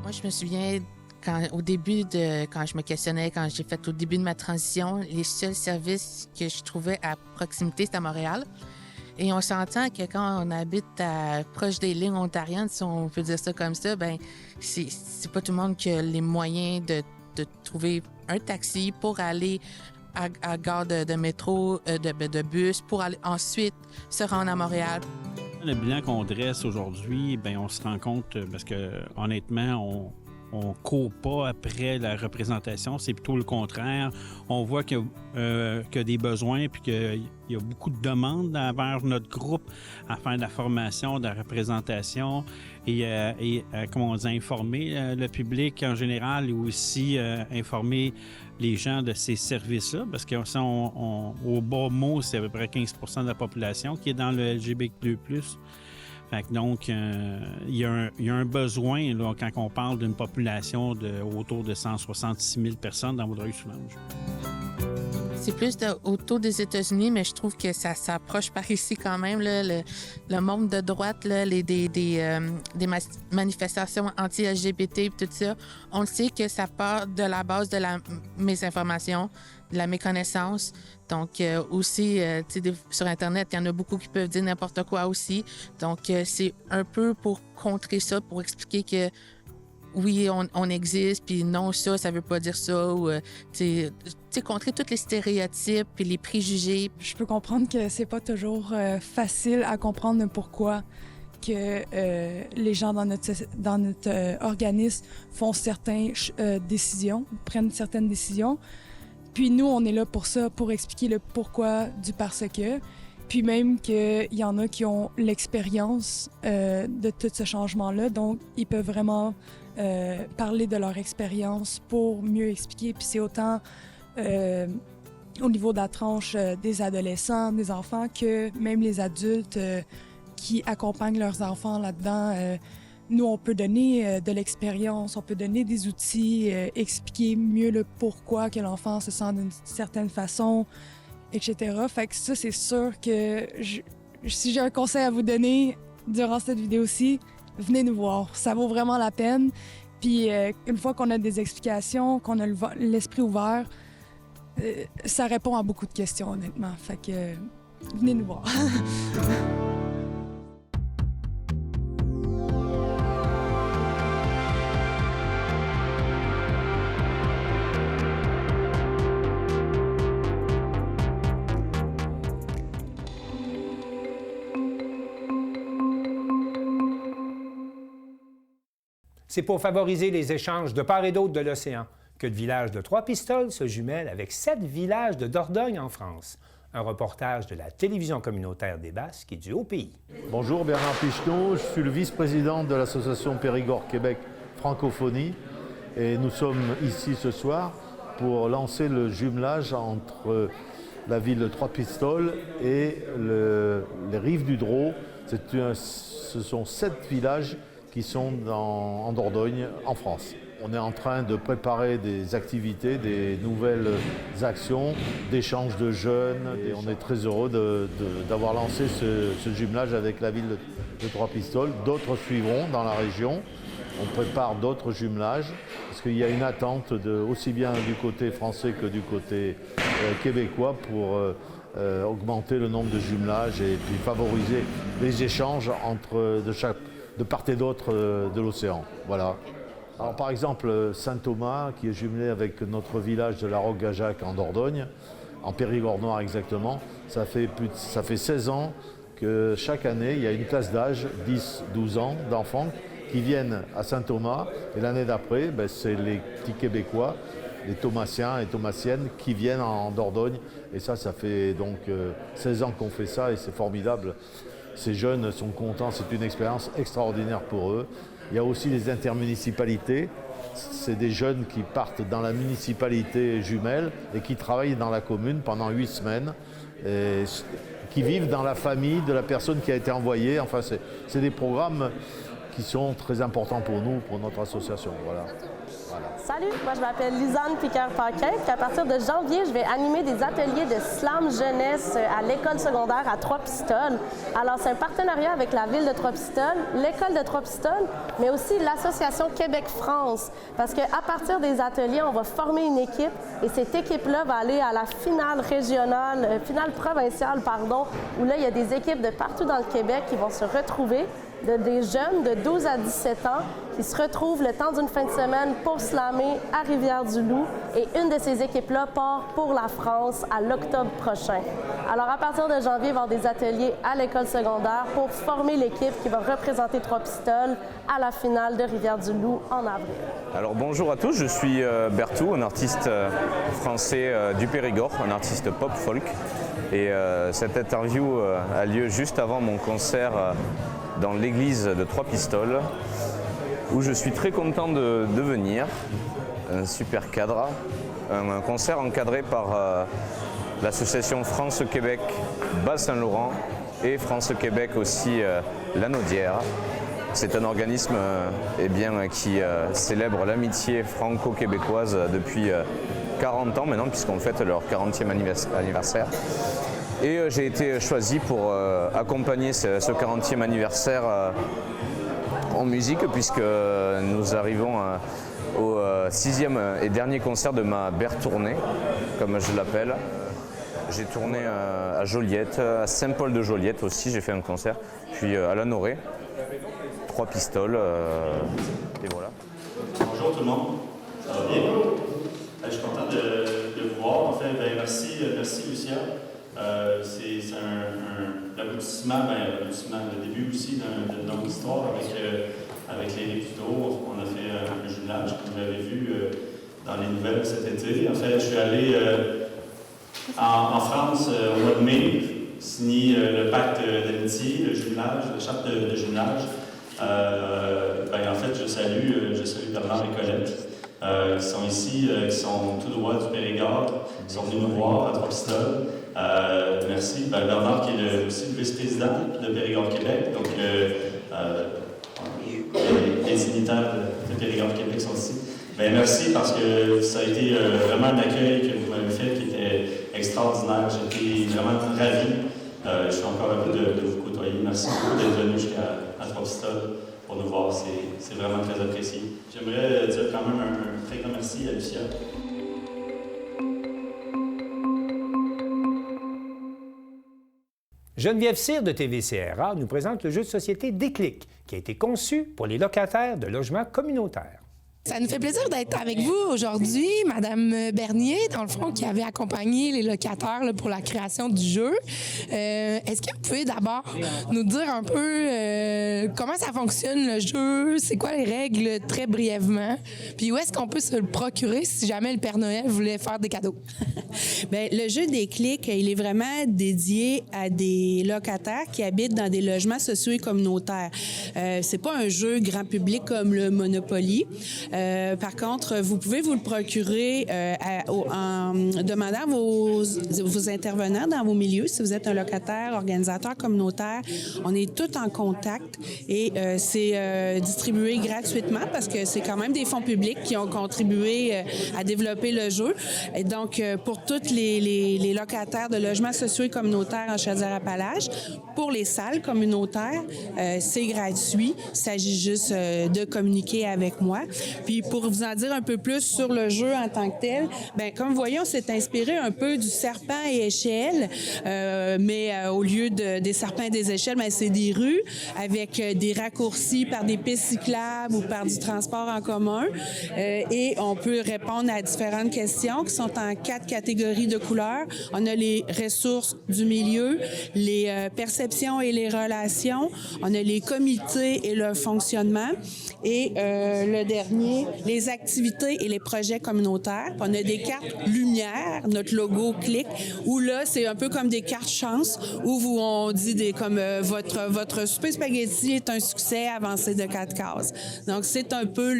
Moi, je me souviens, au début, quand je me questionnais, quand j'ai fait au début de ma transition, les seuls services que je trouvais à proximité, c'était à Montréal. Et on s'entend que quand on habite proche des lignes ontariennes, si on peut dire ça comme ça, ben c'est pas tout le monde qui a les moyens de trouver un taxi pour aller à gare de métro, de bus, pour aller ensuite se rendre à Montréal. Le bilan qu'on dresse aujourd'hui, bien, on se rend compte, parce que honnêtement, on ne court pas après la représentation, c'est plutôt le contraire. On voit qu'il y a des besoins puis qu'il y a beaucoup de demandes envers notre groupe à faire de la formation, de la représentation et comment on dit, informer le public en général et aussi informer les gens de ces services-là, parce que au bas mot, c'est à peu près 15 % de la population qui est dans le LGBT+. Donc, il y a un besoin là, quand on parle d'une population autour de 166 000 personnes dans Vaudreuil-Soulanges. C'est plus autour des États-Unis, mais je trouve que ça s'approche par ici quand même. Là, le monde de droite, là, des manifestations anti-LGBT et tout ça, on le sait que ça part de la base de la mésinformation, de la méconnaissance. Donc, aussi, sur Internet, il y en a beaucoup qui peuvent dire n'importe quoi aussi. Donc, c'est un peu pour contrer ça, pour expliquer que oui, on existe, puis non, ça veut pas dire ça. Ou, contrer tous les stéréotypes et les préjugés. Je peux comprendre que c'est pas toujours facile à comprendre pourquoi que les gens dans notre organisme font certaines décisions, prennent certaines décisions. Puis nous, on est là pour ça, pour expliquer le pourquoi du parce que. Puis même qu'il y en a qui ont l'expérience de tout ce changement-là, donc ils peuvent vraiment parler de leur expérience pour mieux expliquer. Puis c'est autant au niveau de la tranche des adolescents, des enfants, que même les adultes qui accompagnent leurs enfants là-dedans. Nous, on peut donner de l'expérience, on peut donner des outils, expliquer mieux le pourquoi que l'enfant se sent d'une certaine façon, etc. Fait que ça, c'est sûr que si j'ai un conseil à vous donner durant cette vidéo-ci, venez nous voir. Ça vaut vraiment la peine. Puis une fois qu'on a des explications, qu'on a l'esprit ouvert, ça répond à beaucoup de questions, honnêtement. Fait que venez nous voir. C'est pour favoriser les échanges de part et d'autre de l'océan que le village de Trois-Pistoles se jumelle avec 7 villages de Dordogne en France. Un reportage de la télévision communautaire des Basques et du Haut-Pays. Bonjour, Bernard Picheneau, je suis le vice-président de l'association Périgord-Québec Francophonie et nous sommes ici ce soir pour lancer le jumelage entre la ville de Trois-Pistoles et les rives du Drô. Ce sont 7 villages qui sont en Dordogne, en France. On est en train de préparer des activités, des nouvelles actions, d'échanges de jeunes. Et on est très heureux d'avoir lancé ce jumelage avec la ville de Trois-Pistoles. D'autres suivront dans la région. On prépare d'autres jumelages parce qu'il y a une attente aussi bien du côté français que du côté québécois pour augmenter le nombre de jumelages et puis favoriser les échanges de part et d'autre de l'océan. Voilà. Alors, par exemple, Saint-Thomas, qui est jumelé avec notre village de la Roque-Gajac en Dordogne, en Périgord-Noir exactement, ça fait 16 ans que chaque année, il y a une classe d'âge, 10-12 ans, d'enfants, qui viennent à Saint-Thomas. Et l'année d'après, c'est les petits Québécois, les Thomasiens et Thomasiennes, qui viennent en Dordogne. Et ça fait donc 16 ans qu'on fait ça et c'est formidable. Ces jeunes sont contents, c'est une expérience extraordinaire pour eux. Il y a aussi les intermunicipalités. C'est des jeunes qui partent dans la municipalité jumelle et qui travaillent dans la commune pendant 8 semaines, et qui vivent dans la famille de la personne qui a été envoyée. Enfin, c'est des programmes qui sont très importants pour nous, pour notre association. Voilà. Salut, moi je m'appelle Lisanne Picard-Paquin, puis à partir de janvier, je vais animer des ateliers de slam jeunesse à l'école secondaire à Trois-Pistoles. Alors c'est un partenariat avec la ville de Trois-Pistoles, l'école de Trois-Pistoles, mais aussi l'association Québec-France, parce qu'à partir des ateliers, on va former une équipe et cette équipe-là va aller à la finale régionale, finale provinciale, pardon, où là il y a des équipes de partout dans le Québec qui vont se retrouver. Des jeunes de 12 à 17 ans qui se retrouvent le temps d'une fin de semaine pour slammer à Rivière-du-Loup. Et une de ces équipes-là part pour la France à l'octobre prochain. Alors, à partir de janvier, il va y avoir des ateliers à l'école secondaire pour former l'équipe qui va représenter Trois-Pistoles à la finale de Rivière-du-Loup en avril. Alors, bonjour à tous, je suis Bertou, un artiste français du Périgord, un artiste pop-folk. Et cette interview a lieu juste avant mon concert dans l'église de Trois-Pistoles, où je suis très content de venir. Un super cadre, un concert encadré par l'association France-Québec Bas-Saint-Laurent et France-Québec aussi Lanaudière. C'est un organisme qui célèbre l'amitié franco-québécoise depuis 40 ans maintenant, puisqu'on fête leur 40e anniversaire. Et j'ai été choisi pour accompagner ce 40e anniversaire en musique, puisque nous arrivons au 6e et dernier concert de ma Bertournée, comme je l'appelle. J'ai tourné à Joliette, à Saint-Paul-de-Joliette aussi, j'ai fait un concert, puis à Lanoret, Trois-Pistoles, et voilà. Bonjour tout le monde, ça va bien? Je suis content de vous voir. En fait, merci Lucia. C'est l'aboutissement, le début aussi d'une longue histoire avec les rives du Drô. On a fait un jumelage, comme vous l'avez vu dans les nouvelles cet été. En fait, je suis allé en France au mois de mai, signer le pacte d'amitié, le jumelage, la charte de jumelage. En fait, je salue Bernard et Colette. Qui sont ici, qui sont tout droit du Périgord, qui sont venus nous voir à Trois-Pistoles. Merci. Bernard, qui est aussi le vice-président de Périgord-Québec. Donc, les dignitaires de Périgord-Québec sont ici. Merci parce que ça a été vraiment un accueil que vous m'avez fait qui était extraordinaire. J'étais vraiment ravi. Je suis encore heureux de vous côtoyer. Merci beaucoup d'être venu jusqu'à Trois-Pistoles pour nous voir. C'est vraiment très apprécié. J'aimerais dire quand même un très grand merci à Lucia. Geneviève Cyr de TVCRA nous présente le jeu de société Déclic, qui a été conçu pour les locataires de logements communautaires. Ça nous fait plaisir d'être avec vous aujourd'hui, Madame Bernier, dans le fond, qui avait accompagné les locataires là, pour la création du jeu. Est-ce que vous pouvez d'abord nous dire un peu comment ça fonctionne le jeu, c'est quoi les règles très brièvement, puis où est-ce qu'on peut se le procurer si jamais le Père Noël voulait faire des cadeaux? Bien, le jeu des clics, il est vraiment dédié à des locataires qui habitent dans des logements sociaux et communautaires. C'est pas un jeu grand public comme le Monopoly. Par contre, vous pouvez vous le procurer en demandant à vos intervenants dans vos milieux, si vous êtes un locataire, organisateur communautaire. On est tous en contact et c'est distribué gratuitement parce que c'est quand même des fonds publics qui ont contribué à développer le jeu. Et donc, pour tous les locataires de logements sociaux et communautaires en Chaudière-Appalaches, pour les salles communautaires, c'est gratuit. Il s'agit juste de communiquer avec moi. Puis pour vous en dire un peu plus sur le jeu en tant que tel, bien, comme vous voyez, on s'est inspiré un peu du serpent et échelle, mais au lieu des serpents et des échelles, bien, c'est des rues avec des raccourcis par des pistes cyclables ou par du transport en commun. Et on peut répondre à différentes questions qui sont en 4 catégories de couleurs. On a les ressources du milieu, les perceptions et les relations, on a les comités et leur fonctionnement, et le dernier, les activités et les projets communautaires. On a des cartes lumière, notre logo clic, où là, c'est un peu comme des cartes chance, où on dit comme votre souper spaghetti est un succès avancé de 4 cases. Donc, c'est un peu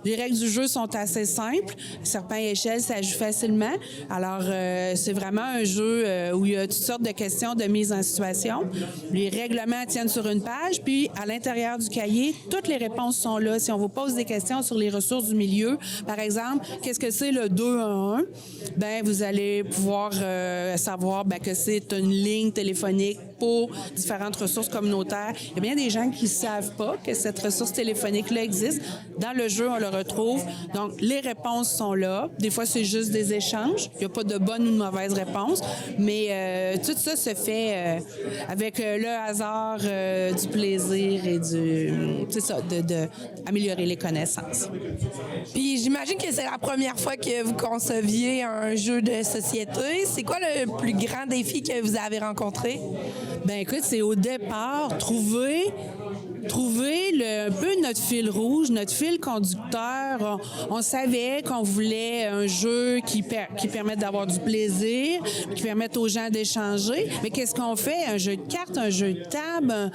les règles du jeu sont assez simples. Serpent et échelle, ça joue facilement. Alors, c'est vraiment un jeu où il y a toutes sortes de questions de mise en situation. Les règlements tiennent sur une page, puis à l'intérieur du cahier, toutes les réponses sont là. Si on vous pose des questions sur les ressources du milieu, par exemple, qu'est-ce que c'est le 2-1-1? Bien, vous allez pouvoir savoir que c'est une ligne téléphonique pour différentes ressources communautaires. Il y a bien des gens qui ne savent pas que cette ressource téléphonique-là existe. Dans le jeu, on le retrouve. Donc, les réponses sont là. Des fois, c'est juste des échanges. Il n'y a pas de bonne ou de mauvaise réponse. Mais tout ça se fait avec le hasard, du plaisir et c'est ça, d'améliorer les connaissances. Puis, j'imagine que c'est la première fois que vous conceviez un jeu de société. C'est quoi le plus grand défi que vous avez rencontré? Bien, écoute, c'est au départ, trouver un peu notre fil rouge, notre fil conducteur. On savait qu'on voulait un jeu qui permette d'avoir du plaisir, qui permette aux gens d'échanger. Mais qu'est-ce qu'on fait? Un jeu de cartes, un jeu de table?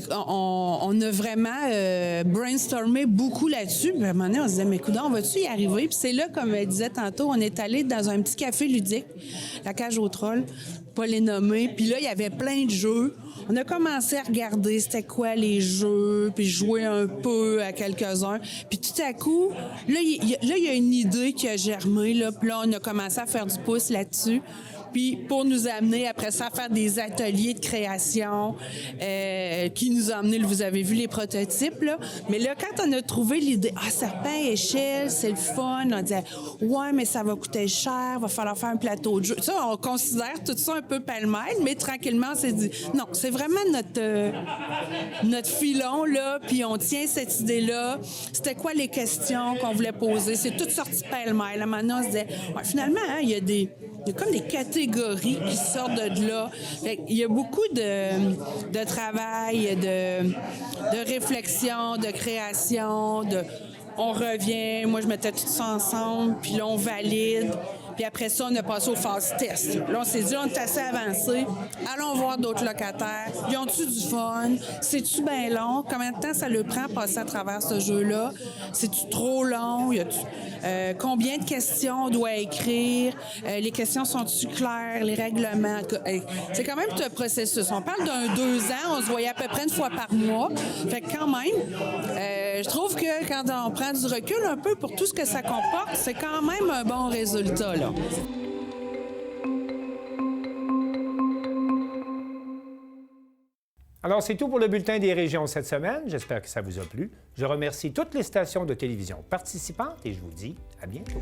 On a vraiment brainstormé beaucoup là-dessus. Puis à un moment donné, on se disait, mais coudonc, on va-tu y arriver? Puis c'est là, comme elle disait tantôt, on est allé dans un petit café ludique, la Cage aux Trolls, pas les nommer. Puis là, il y avait plein de jeux. On a commencé à regarder c'était quoi les jeux, puis jouer un peu à quelques-uns. Puis tout à coup, là, il y a une idée qui a germé, là. Puis là, on a commencé à faire du pouce là-dessus. Puis pour nous amener après ça à faire des ateliers de création qui nous ont amené, vous avez vu les prototypes, là. Mais là, quand on a trouvé l'idée, serpent échelle, c'est le fun, on disait, ouais, mais ça va coûter cher, va falloir faire un plateau de jeu. Ça, on considère tout ça un peu pêle-mêle, mais tranquillement, on s'est dit, non, c'est vraiment notre filon, là, puis on tient cette idée-là. C'était quoi les questions qu'on voulait poser? C'est tout sorti pêle-mêle. Maintenant, on se disait, ouais, finalement, hein, il y a comme des catégories qui sortent de là. Il y a beaucoup de travail, de réflexion, de création, on revient, moi je mettais tout ça ensemble, puis là on valide. Puis après ça, on a passé aux phases test. Là, on s'est dit, on est assez avancé. Allons voir d'autres locataires. Ils ont-tu du fun? C'est-tu bien long? Combien de temps ça leur prend passer à travers ce jeu-là? C'est-tu trop long? Combien de questions on doit écrire? Les questions sont-tu claires? Les règlements? C'est quand même tout un processus. On parle d'un 2 ans. On se voyait à peu près une fois par mois. Fait que quand même, je trouve que quand on prend du recul un peu pour tout ce que ça comporte, c'est quand même un bon résultat, là. Alors, c'est tout pour le bulletin des régions cette semaine. J'espère que ça vous a plu. Je remercie toutes les stations de télévision participantes et je vous dis à bientôt.